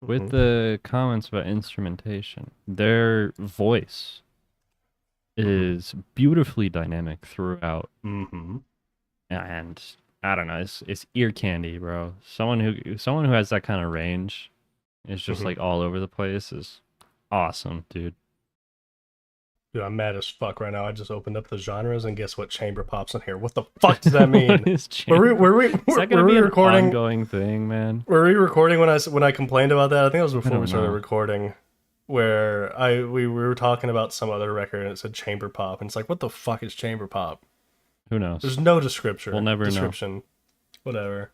S2: with the comments about instrumentation, their voice is beautifully dynamic throughout.
S3: Mm-hmm.
S2: And I don't know, it's ear candy, bro. Someone who has that kind of range is just like all over the place is awesome, dude.
S3: Dude, I'm mad as fuck right now. I just opened up the genres and guess what chamber pops in here? What the fuck does that mean?
S2: What is chamber?
S3: Were we
S2: Is that gonna
S3: were
S2: be
S3: we
S2: an
S3: recording?
S2: ongoing thing, man?
S3: Were we recording when I complained about that? I think it was before
S2: don't
S3: we started
S2: know.
S3: recording, where we were talking about some other record and it said chamber pop, and it's like, what the fuck is chamber pop?
S2: Who knows?
S3: There's no description.
S2: We'll never know.
S3: description. Whatever.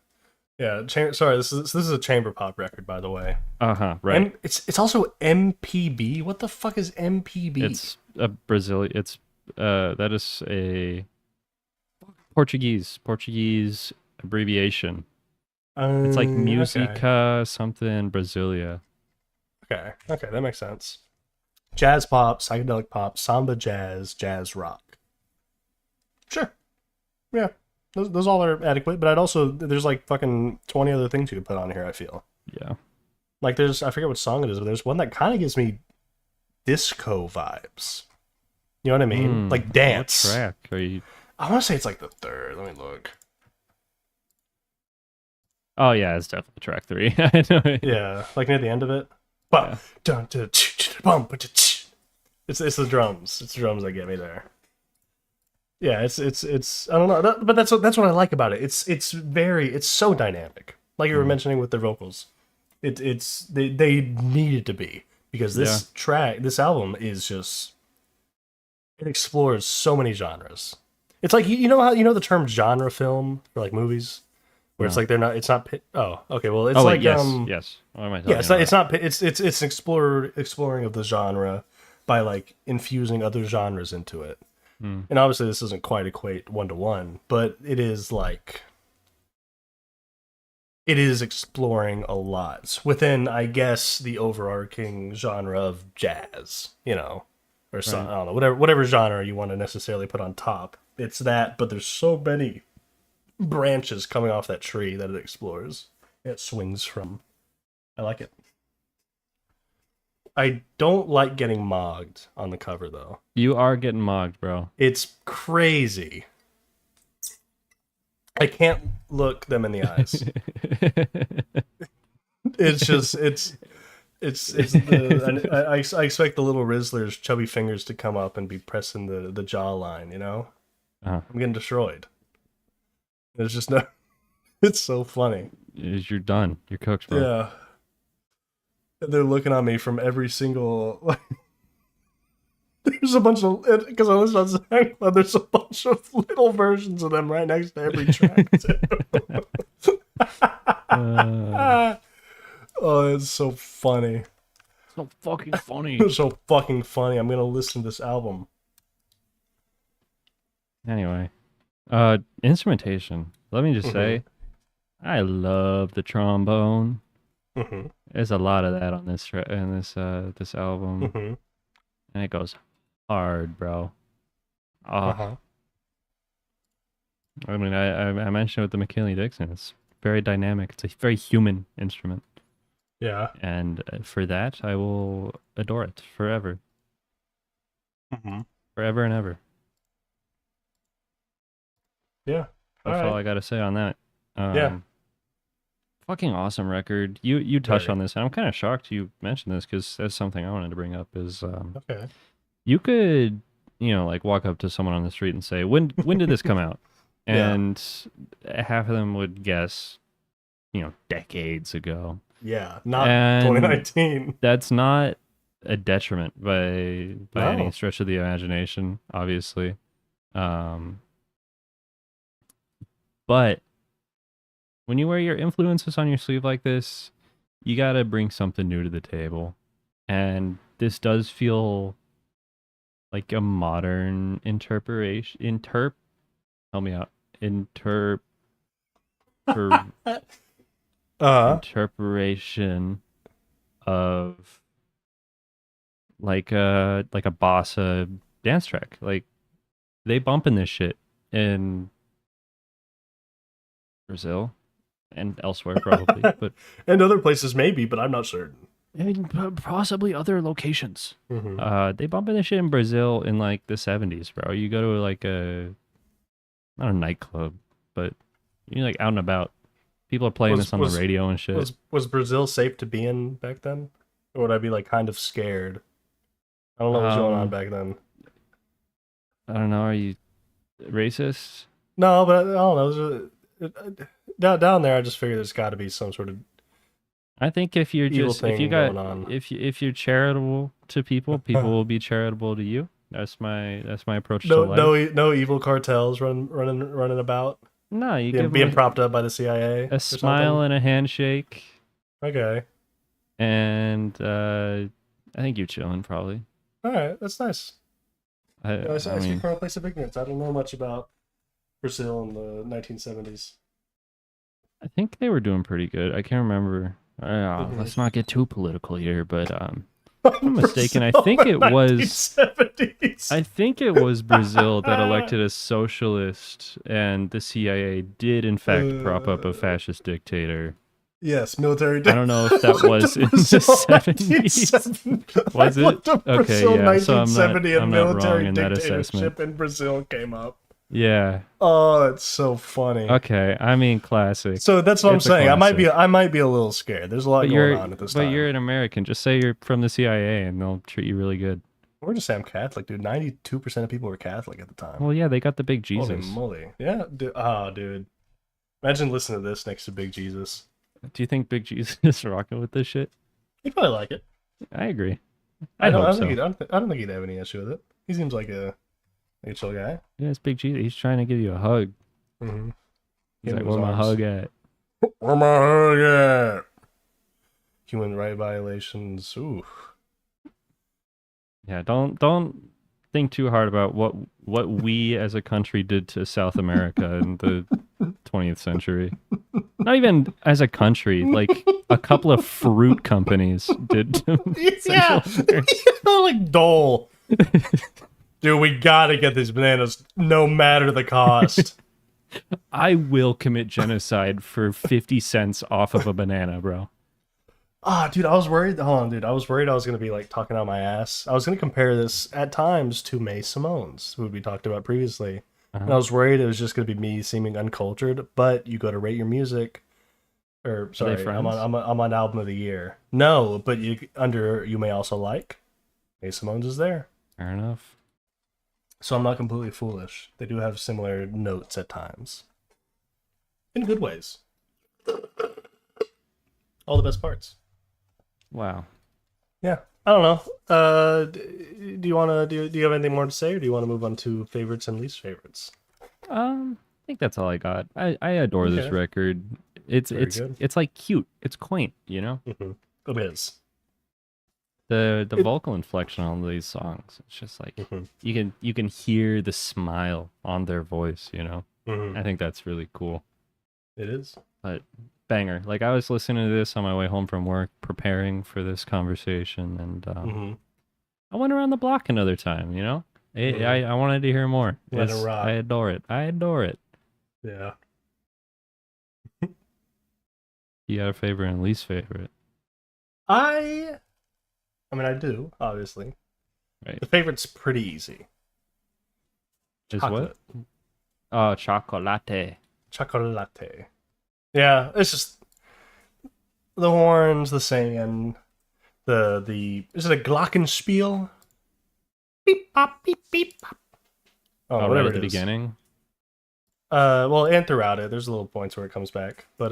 S3: Yeah, sorry. This is a chamber pop record, by the way.
S2: Right.
S3: And it's also MPB. What the fuck is MPB?
S2: It's a Brazilian. It's that is a Portuguese abbreviation. It's like Musica something Brasilia.
S3: Okay, that makes sense. Jazz pop, psychedelic pop, samba jazz, jazz rock. Sure. Yeah. Those all are adequate, but there's like fucking 20 other things you could put on here, I feel.
S2: Yeah.
S3: Like I forget what song it is, but there's one that kind of gives me disco vibes. You know what I mean? Like dance.
S2: What track are you?
S3: I want to say it's like the third. Let me look.
S2: Oh yeah, it's definitely track 3. I know.
S3: Yeah, like near the end of it. But it's the drums. It's the drums that get me there. Yeah, it's I don't know, but that's what I like about it. It's so dynamic. Like you were mentioning with the vocals. They needed to be, because this album is just, it explores so many genres. It's like you know the term genre film for like movies, where it's like it's not oh okay well it's like
S2: yes. What am I talking
S3: yeah it's an exploring of the genre by like infusing other genres into it. And obviously this doesn't quite equate 1-to-1, but it is exploring a lot within, I guess, the overarching genre of jazz, you know, or some, I don't know, whatever genre you want to necessarily put on top. It's that, but there's so many branches coming off that tree that it explores. It swings from. I like it. I don't like getting mogged on the cover though.
S2: You are getting mogged, bro.
S3: It's crazy. I can't look them in the eyes. It's just I expect the little Rizzler's chubby fingers to come up and be pressing the jawline, you know?
S2: Uh-huh.
S3: I'm getting destroyed. There's just no it's so funny.
S2: You're done. You're cooked, bro.
S3: Yeah. They're looking on me from every single like, there's a bunch of because I listen on SoundCloud, there's a bunch of little versions of them right next to every track too. Oh, it's so funny.
S2: So fucking funny.
S3: It's so fucking funny. I'm gonna listen to this album.
S2: Anyway, instrumentation. Let me just say, I love the trombone.
S3: Mm-hmm.
S2: There's a lot of that on this this album,
S3: Mm-hmm.
S2: and it goes hard, bro. Oh,
S3: Uh-huh.
S2: I mean, I mentioned it with the McKinley Dixon. It's very dynamic. It's a very human instrument,
S3: Yeah.
S2: and for that, I will adore it forever,
S3: Mm-hmm.
S2: forever and ever.
S3: Yeah.
S2: That's all I gotta say on that.
S3: Yeah.
S2: Fucking awesome record. You touched
S3: Very.
S2: on this, and I'm kind of shocked you mentioned this because that's something I wanted to bring up. Is
S3: Okay.
S2: you could like walk up to someone on the street and say, when did this come out?
S3: Yeah.
S2: And half of them would guess, decades ago.
S3: Yeah. Not
S2: And
S3: 2019.
S2: That's not a detriment by
S3: No.
S2: any stretch of the imagination, obviously. But when you wear your influences on your sleeve like this, you gotta bring something new to the table. And this does feel like a modern interpretation. Help me out. Interpretation of like a bossa dance track. Like they bumping this shit in Brazil and elsewhere probably, but
S3: And other places maybe, but I'm not certain.
S2: and possibly other locations.
S3: Mm-hmm.
S2: They bumping this shit in Brazil in like the 70s, bro. You go to like not a nightclub, but like out and about. People are playing this on the radio and shit.
S3: Was Brazil safe to be in back then? Or would I be like kind of scared? I don't know what's going on back then.
S2: I don't know. Are you racist?
S3: No, but I don't know. Down there, I just figured there's got to be some sort of
S2: I think if you're
S3: evil
S2: just
S3: thing going on.
S2: if you're charitable to people, people will be charitable to you. That's my approach to life.
S3: no evil cartels running about.
S2: No, you
S3: Being propped up by the CIA.
S2: a smile and a handshake,
S3: Okay.
S2: and I think you're chilling probably.
S3: All right, that's nice.
S2: I
S3: I speak
S2: mean,
S3: from a place of ignorance. I don't know much about Brazil in the 1970s.
S2: I think they were doing pretty good. I can't remember. Let's not get too political here, but I'm mistaken. I think it was
S3: 1970s.
S2: I think it was Brazil that elected a socialist, and the CIA did in fact prop up a fascist dictator.
S3: Yes, military.
S2: I don't know if that was in the 70s. Was it? Okay, yeah. So I'm not wrong in that assessment.
S3: In Brazil came up.
S2: Yeah.
S3: Oh, it's so funny.
S2: Okay. I mean, classic.
S3: So that's what I'm
S2: It's a
S3: saying. I might
S2: classic.
S3: be a little scared. There's a lot
S2: But
S3: going on at this time.
S2: But you're an American. Just say you're from the CIA, and they'll treat you really good.
S3: We're just say I'm Catholic, dude. 92% of people were Catholic at the time.
S2: Well, yeah, they got the big
S3: Holy
S2: Jesus.
S3: moly. Yeah, dude. Oh, dude. Imagine listening to this next to Big Jesus.
S2: Do you think Big Jesus is rocking with this shit?
S3: He'd probably like it.
S2: I agree.
S3: I
S2: I
S3: don't
S2: hope so.
S3: think I don't think he'd have any issue with it. He seems like a chill guy.
S2: Yeah, it's Big Jesus. He's trying to give you a hug.
S3: Mm-hmm.
S2: He's like, where my hug at?
S3: Where my hug at? Human right violations. Ooh.
S2: Yeah, don't think too hard about what we as a country did to South America in the 20th century. Not even as a country, like a couple of fruit companies did to
S3: Yeah.
S2: Central America.
S3: Like Dole. Dude, we gotta get these bananas no matter the cost.
S2: I will commit genocide for 50 cents off of a banana, bro.
S3: Ah, dude, I was worried. Hold on, dude. I was worried I was gonna be like talking out my ass. I was gonna compare this at times to May Simone's, who we talked about previously, and I
S2: Uh-huh.
S3: was worried it was just gonna be me seeming uncultured. But you go to rate your music, or
S2: Are they
S3: sorry,
S2: friends?
S3: I'm on album of the year. No, but you may also like May Simone's is there,
S2: Fair enough.
S3: so I'm not completely foolish. They do have similar notes at times, in good ways. All the best parts.
S2: Wow.
S3: Yeah, I don't know. Do you want to do you have anything more to say, or do you want to move on to favorites and least favorites?
S2: I think that's all I got. I adore this
S3: Okay.
S2: record. It's
S3: Very
S2: it's
S3: good.
S2: it's like cute. It's quaint, you know?
S3: Mm-hmm. It is.
S2: The
S3: It-
S2: vocal inflection on these songs. It's just like
S3: Mhm.
S2: you can hear the smile on their voice, you know?
S3: Mhm.
S2: I think that's really cool.
S3: It is.
S2: But banger. Like I was listening to this on my way home from work, preparing for this conversation, and
S3: Mm-hmm.
S2: I went around the block another time, you know?
S3: Mhm.
S2: I wanted to hear more.
S3: Let it rock.
S2: I adore it. I adore it.
S3: Yeah.
S2: You got a favorite and least favorite?
S3: I mean, I do obviously.
S2: Right.
S3: The favorite's pretty easy.
S2: Is
S3: Chocolate.
S2: what? Oh, chocolate.
S3: Chocolate. Yeah, it's just the horns, the singing, the is it a glockenspiel? Beep bop beep beep bop. Oh,
S2: Oh, right
S3: whatever
S2: at the
S3: it is.
S2: beginning.
S3: Well, and throughout it, there's little points where it comes back, but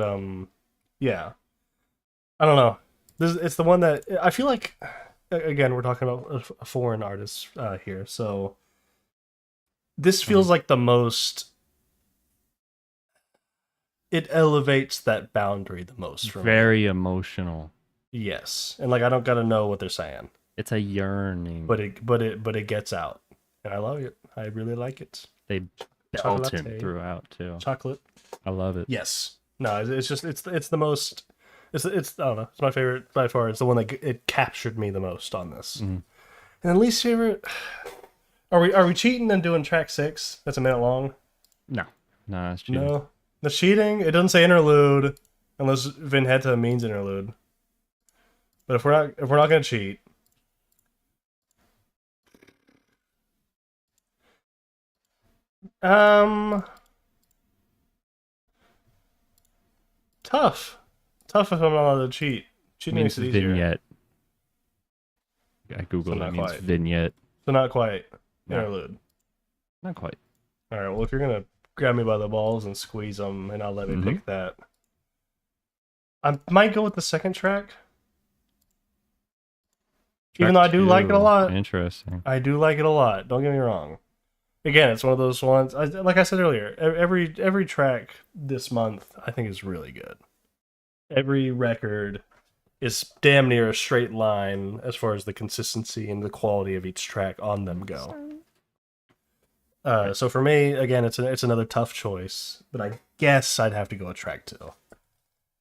S3: yeah, I don't know. It's the one that I feel like. Again, we're talking about a foreign artist here, so this feels like the most. It elevates that boundary the most for me.
S2: Very emotional.
S3: Yes, and like I don't gotta know what they're saying,
S2: It's a yearning.
S3: but it gets out, and I love it. I really like it.
S2: They belt him
S3: Chocolate.
S2: throughout too.
S3: Chocolate.
S2: I love it.
S3: Yes. No, it's just it's the most. It's I don't know. It's my favorite by far. It's the one that it captured me the most on this.
S2: Mhm.
S3: And then least favorite. Are we cheating and doing track 6? That's a minute long.
S2: No, it's cheating.
S3: No, that's cheating. It doesn't say interlude unless Vinheta means interlude. But if we're not gonna cheat, um, tough if I'm not allowed to cheat.
S2: It
S3: Cheating
S2: means
S3: makes it easier.
S2: vignette. I googled
S3: So
S2: it.
S3: not
S2: It means
S3: quite.
S2: vignette.
S3: So not quite
S2: No.
S3: interlude.
S2: Not quite.
S3: All right. Well, if you're gonna grab me by the balls and squeeze them, and I'll let me pick that. I might go with the second track. Even though I do like it a lot.
S2: Interesting.
S3: I do like it a lot. Don't get me wrong. Again, it's one of those ones. Like I said earlier, every track this month I think is really good. Every record is damn near a straight line as far as the consistency and the quality of each track on them go. So for me, again, it's another tough choice, but I guess I'd have to go with track 2.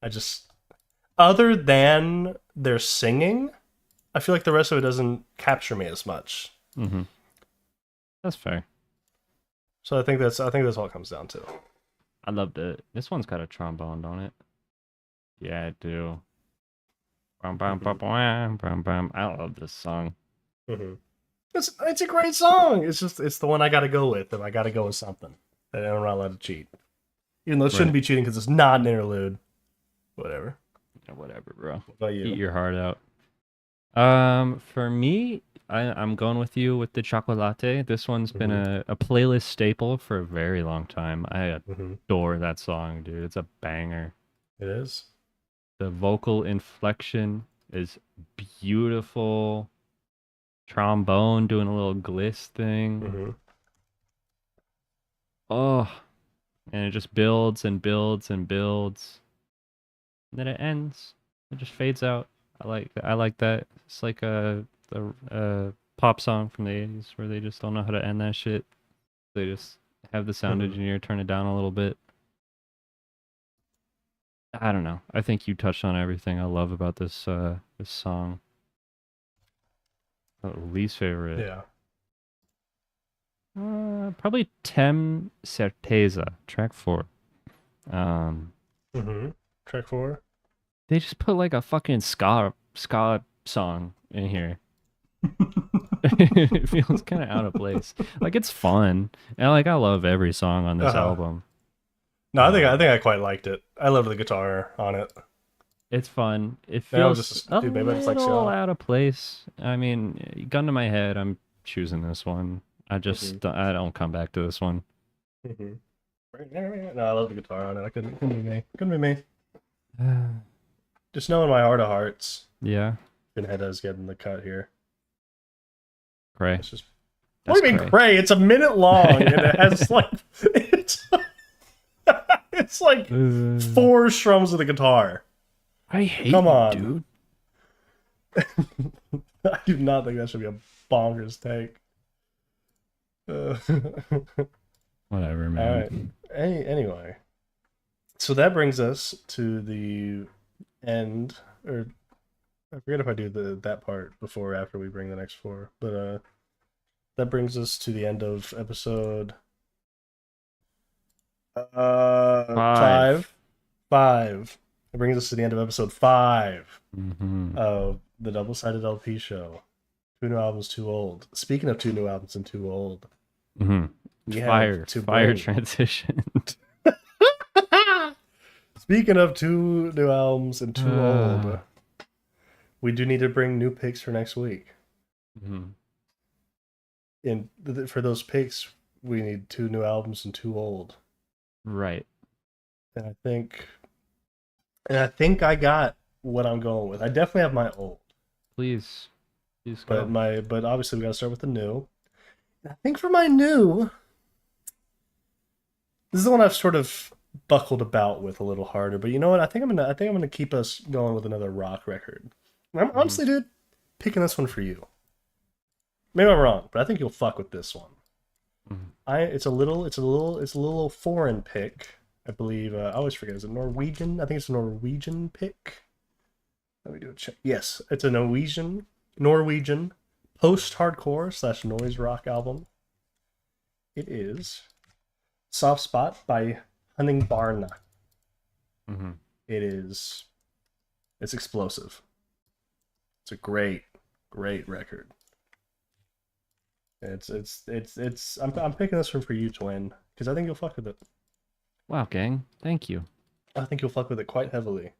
S3: I just, other than their singing, I feel like the rest of it doesn't capture me as much.
S2: Mm-hmm. That's fair.
S3: So I think that's all it comes down to.
S2: I loved it. This one's got a trombone, don't it? Yeah, I do. Bum, bum, bum, bum, bum, bum. I love this song.
S3: Mm-hmm. It's a great song. It's the one I got to go with if I got to go with something. And I'm not allowed to cheat, even though it shouldn't be cheating because it's not an interlude. Whatever.
S2: Yeah, whatever, bro.
S3: What about you?
S2: Eat your heart out. For me, I'm going with you with the chocolate. This one's been a playlist staple for a very long time. I adore that song, dude. It's a banger.
S3: It is.
S2: The vocal inflection is beautiful. Trombone doing a little gliss thing.
S3: Mm-hmm.
S2: Oh, and it just builds and builds and builds. And then it ends. It just fades out. I like that. It's like a pop song from the 80s where they just don't know how to end that shit. They just have the sound engineer turn it down a little bit. I don't know. I think you touched on everything I love about this this song. Least favorite.
S3: Yeah.
S2: Probably Tem Certeza, track 4.
S3: Track 4.
S2: They just put like a fucking ska song in here. It feels kind of out of place. Like it's fun, and like I love every song on this album.
S3: No, I think I quite liked it. I loved the guitar on it.
S2: It's fun. It
S3: Yeah,
S2: feels
S3: just
S2: a
S3: do Baby It's Like
S2: little
S3: Ska.
S2: out of place. I mean, gun to my head, I'm choosing this one. I just I don't come back to this one.
S3: No, I love the guitar on it. Couldn't be me. Couldn't be me. Just knowing my heart of hearts.
S2: Yeah,
S3: Pinheada's getting the cut here.
S2: Cray.
S3: It's just.
S2: That's
S3: What do you mean
S2: Cray.
S3: Cray? It's a minute long and it has like it's like 4 strums of the guitar.
S2: I hate
S3: Come
S2: you,
S3: on.
S2: dude.
S3: I do not think that should be a bonkers take.
S2: Whatever,
S3: All
S2: man.
S3: right. Anyway, so that brings us to the end, or I forget if I do that part before or after we bring the next 4, but that brings us to the end of episode 5. It brings us to the end of episode 5 of the double-sided LP show. 2 new albums, too old. Speaking of 2 new albums and too old, we have to
S2: Fire
S3: bring-
S2: transition.
S3: Speaking of 2 new albums and too old, we do need to bring new picks for next week. And for those picks, we need 2 new albums and too old.
S2: Right.
S3: And I think I got what I'm going with. I definitely have my old,
S2: Please go.
S3: but obviously we got to start with the new. And I think for my new, this is the one I've sort of buckled about with a little harder. But you know what? I think I'm gonna keep us going with another rock record. And I'm honestly, dude, picking this one for you. Maybe I'm wrong, but I think you'll fuck with this one. It's a little foreign pick. I believe I always forget. Is it Norwegian? I think it's a Norwegian pick. Let me do a check. Yes, it's a Norwegian post-hardcore / noise rock album. It is Soft Spot by Hunting Barna. It's explosive. It's a great record. I'm picking this one for you, Twin, because I think you'll fuck with it.
S2: Wow, gang. Thank you.
S3: I think you'll fuck with it quite heavily.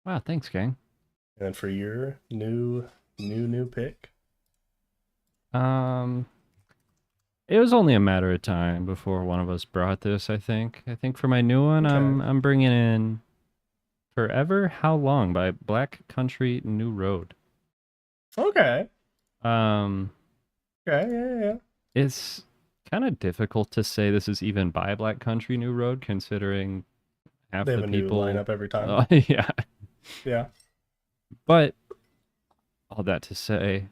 S2: Wow, thanks, gang.
S3: And then for your new pick,
S2: It was only a matter of time before one of us brought this, I think. I think for my new one,
S3: Okay.
S2: I'm bringing in Forever How Long by Black Country New Road.
S3: okay,
S2: Yeah.
S3: yeah.
S2: It's kind of difficult to say this is even by Black Country New Road, considering half
S3: They have
S2: the
S3: a new
S2: people
S3: lineup every time.
S2: yeah.
S3: Yeah.
S2: But all that to say,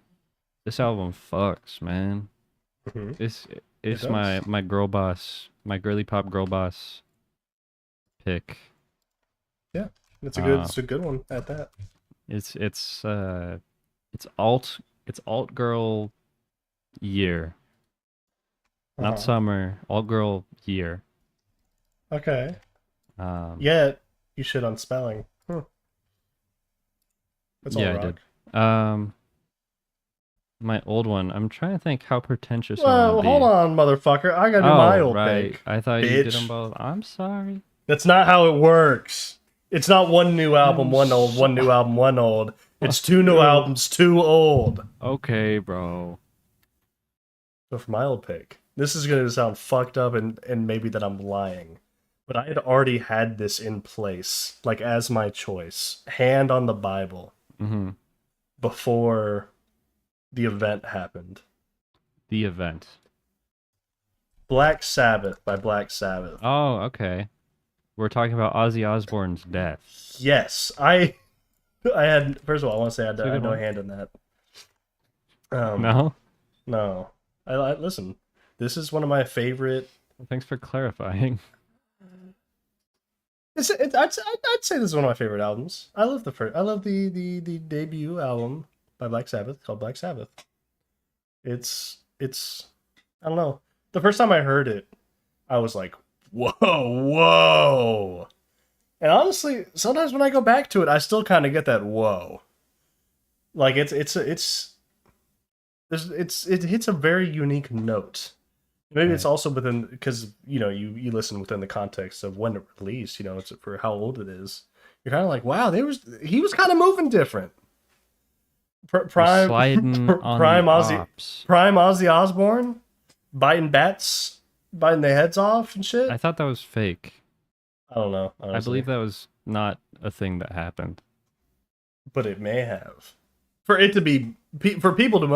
S2: this album fucks, man.
S3: Mhm.
S2: It's
S3: does.
S2: my girl boss, my girly pop girl boss pick.
S3: It's a good one at that.
S2: It's alt girl year, not
S3: Uh-huh.
S2: summer. Alt girl year.
S3: Okay.
S2: Um,
S3: Yet you shit on spelling. That's all
S2: yeah, I
S3: rock.
S2: did. My old one. I'm trying to think how pretentious. I
S3: Well,
S2: wanna
S3: hold
S2: be.
S3: on, motherfucker. I gotta do
S2: Oh,
S3: my old
S2: right.
S3: pick.
S2: I thought you did
S3: bitch.
S2: them both. I'm sorry.
S3: That's not how it works. It's not one new album,
S2: I'm
S3: one old, one new album, one old. It's 2 new albums, 2 old.
S2: Okay, bro.
S3: So for my old pick, this is going to sound fucked up and maybe that I'm lying, but I had already had this in place, like as my choice, hand on the Bible,
S2: Mm-hmm.
S3: before the event happened.
S2: The event.
S3: Black Sabbath by Black Sabbath.
S2: Oh, okay. We're talking about Ozzy Osbourne's death.
S3: Yes, I had, first of all, I want to say I
S2: a
S3: had
S2: good
S3: no
S2: one.
S3: hand in that.
S2: No?
S3: No. I listen, this is one of my favorite.
S2: Well, thanks for clarifying.
S3: I'd say this is one of my favorite albums. I love the debut album by Black Sabbath called Black Sabbath. It's I don't know. The first time I heard it, I was like, whoa. And honestly, sometimes when I go back to it, I still kind of get that whoa. Like it hits a very unique note. Maybe it's
S2: Right.
S3: also within because you listen within the context of when it released. It's for how old it is. You're kind of like, wow, he was kind of moving different.
S2: He's sliding on
S3: Prime
S2: the
S3: Ozzy
S2: ops.
S3: Prime Ozzy Osbourne biting bats, biting their heads off and shit.
S2: I thought that was fake.
S3: I don't know.
S2: I
S3: Honestly.
S2: believe that was not a thing that happened.
S3: But it may have. For it to be for people for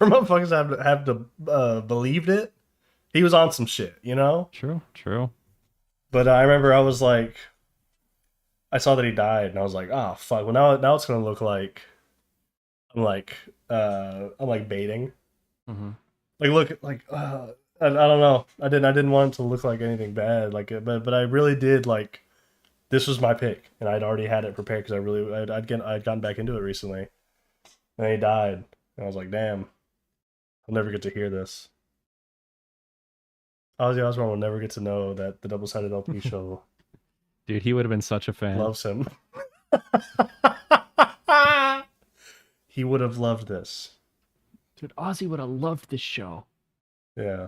S3: motherfuckers to have to believed it. He was on some shit,
S2: True.
S3: But I remember I was like, I saw that he died, and I was like, oh fuck. Well, now it's gonna look like I'm like baiting.
S2: Mm-hmm.
S3: Like look like I don't know. I didn't want it to look like anything bad. But I really did like. This was my pick, and I'd already had it prepared because I'd gotten back into it recently, and he died, and I was like, damn, I'll never get to hear this. Ozzy Osbourne will never get to know that the Double Sided LP show
S2: Dude, he would have been such a fan.
S3: loves him. He would have loved this.
S5: Dude, Ozzy would have loved this show.
S3: Yeah.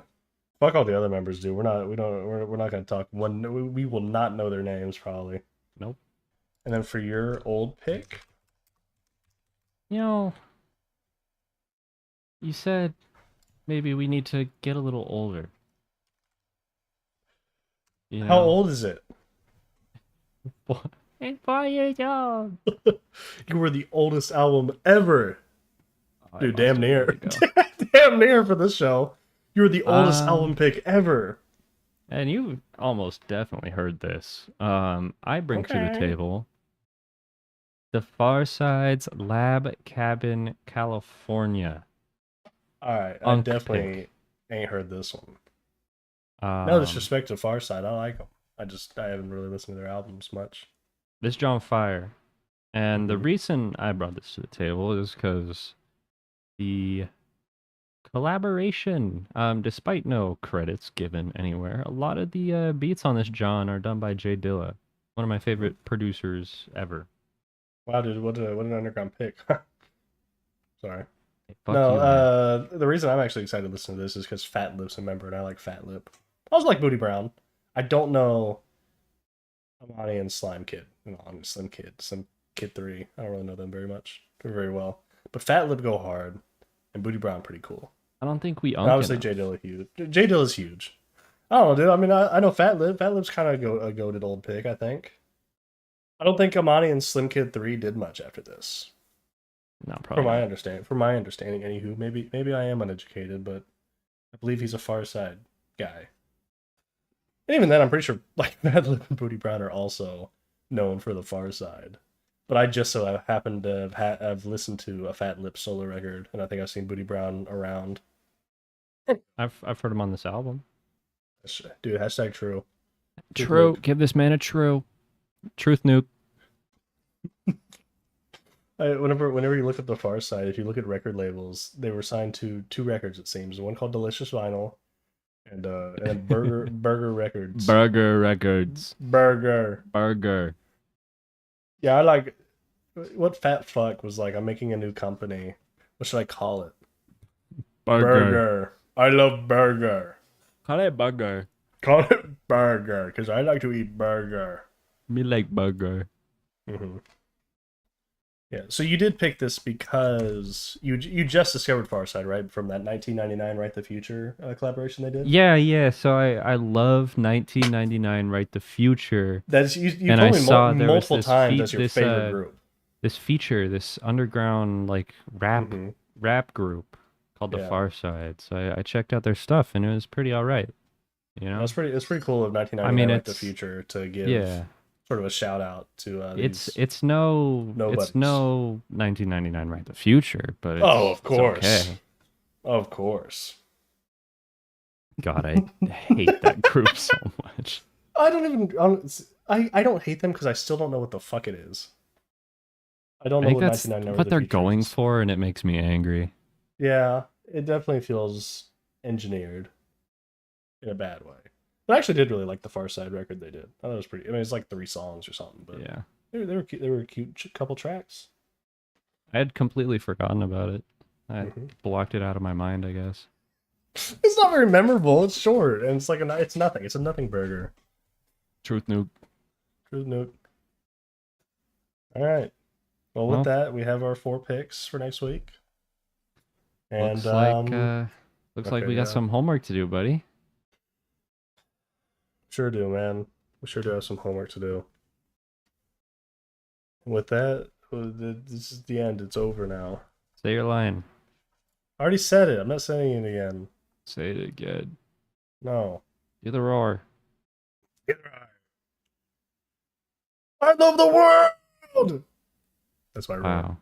S3: Fuck all the other members, dude. We're not gonna talk we will not know their names probably.
S2: Nope.
S3: And then for your old pick,
S2: You said maybe we need to get a little older.
S3: how old is it?
S5: And 4 years old.
S3: You were the oldest album ever.
S2: Oh, I
S3: Dude,
S2: lost
S3: damn
S2: it.
S3: near.
S2: There we go.
S3: Damn near for this show. You were the oldest album pick ever.
S2: And you almost definitely heard this. I bring to the
S3: Okay.
S2: table The Far Side's Lab Cabin, California.
S3: Alright, I
S2: Unk
S3: definitely ain't heard this one.
S2: Um,
S3: No disrespect to Farside, I like them. I haven't really listened to their albums much.
S2: This John Fire. And the
S3: Mhm.
S2: reason I brought this to the table is because the collaboration, despite no credits given anywhere, a lot of the beats on this John are done by Jay Dilla, one of my favorite producers ever.
S3: Wow, dude, what an underground pick. Sorry.
S2: Hey, fuck
S3: No,
S2: you, man.
S3: the reason I'm actually excited to listen to this is because Fat Lip's a member, and I like Fat Lip. I also like Booty Brown. I don't know Amani and Slime Kid. No, Slim Kid 3. I don't really know them very well. But Fat Lip go hard, and Booty Brown pretty cool.
S2: I don't think we
S3: And
S2: own
S3: obviously J Dilla huge. J Dilla's huge. I don't know, dude. I mean, I know Fat Lip. Fat Lip's kind of a goated old pick, I think. I don't think Amani and Slim Kid 3 did much after this.
S2: No,
S3: From
S2: probably
S3: my
S2: not.
S3: understanding, anywho, maybe I am uneducated, but I believe he's a Far Side guy. And even then, I'm pretty sure like Fat Lip and Booty Brown are also known for the Far Side. But I just so happened to have listened to a Fat Lip solo record, and I think I've seen Booty Brown around.
S2: I've heard him on this album.
S3: Dude, hashtag true. Good
S2: True.
S3: look.
S2: Give this man a true. Truth nuke.
S3: Whenever you look at the Far Side, if you look at record labels, they were signed to 2 records, it seems. One called Delicious Vinyl, and then Burger Records.
S2: Burger Records.
S3: Burger. Yeah, I like what Fat Fuck was like. I'm making a new company. What should I call it? Burger. I love burger.
S2: Call it burger.
S3: Call it burger because I like to eat burger.
S2: Me like burger.
S3: Mm-hmm. Yeah, so you did pick this because you just discovered Farside, right? From that 1999 Write the Future collaboration they did.
S2: Yeah. So I love 1999 Write the Future.
S3: That's you
S2: And
S3: told
S2: I
S3: me
S2: saw there was
S3: multiple
S2: this
S3: times
S2: feat-
S3: that's your
S2: this,
S3: favorite group.
S2: This feature, this underground like rap
S3: Mhm.
S2: rap group called The
S3: Yeah.
S2: Far Side. So I checked out their stuff and it was pretty alright. You know?
S3: It's pretty cool of 1999
S2: I mean,
S3: Write the
S2: it's-
S3: Future to give
S2: Yeah.
S3: sort of a shout out to
S2: It's no
S3: nobodies.
S2: 1999 Write the Future, but
S3: Oh, of
S2: it's
S3: course.
S2: okay.
S3: Of course.
S2: God, I hate that group so much.
S3: I don't hate them because I still don't know what the fuck it is. I don't
S2: I
S3: know
S2: think
S3: what
S2: that's
S3: 1999 Write
S2: what
S3: the
S2: they're
S3: Future
S2: going
S3: is.
S2: for, and it makes me angry.
S3: Yeah, it definitely feels engineered in a bad way. I actually did really like the Far Side record they did. I thought it was pretty. I mean, it's like 3 songs or something, but
S2: Yeah.
S3: they were a cute couple tracks.
S2: I had completely forgotten about it. I
S3: Mhm.
S2: blocked it out of my mind, I guess.
S3: It's not very memorable. It's short, and it's like it's nothing. It's a nothing burger.
S2: Truth nuke.
S3: Truth nuke. All right. Well, with that, we have our 4 picks for next week. And
S2: Looks like
S3: okay,
S2: we got
S3: yeah.
S2: some homework to do, buddy.
S3: Sure do, man. We sure do have some homework to do. With that, this is the end. It's over now.
S2: Say your line.
S3: I already said it. I'm not saying it again.
S2: Say it again.
S3: No.
S2: Do the roar.
S3: I love the world. That's my rule.
S2: Wow.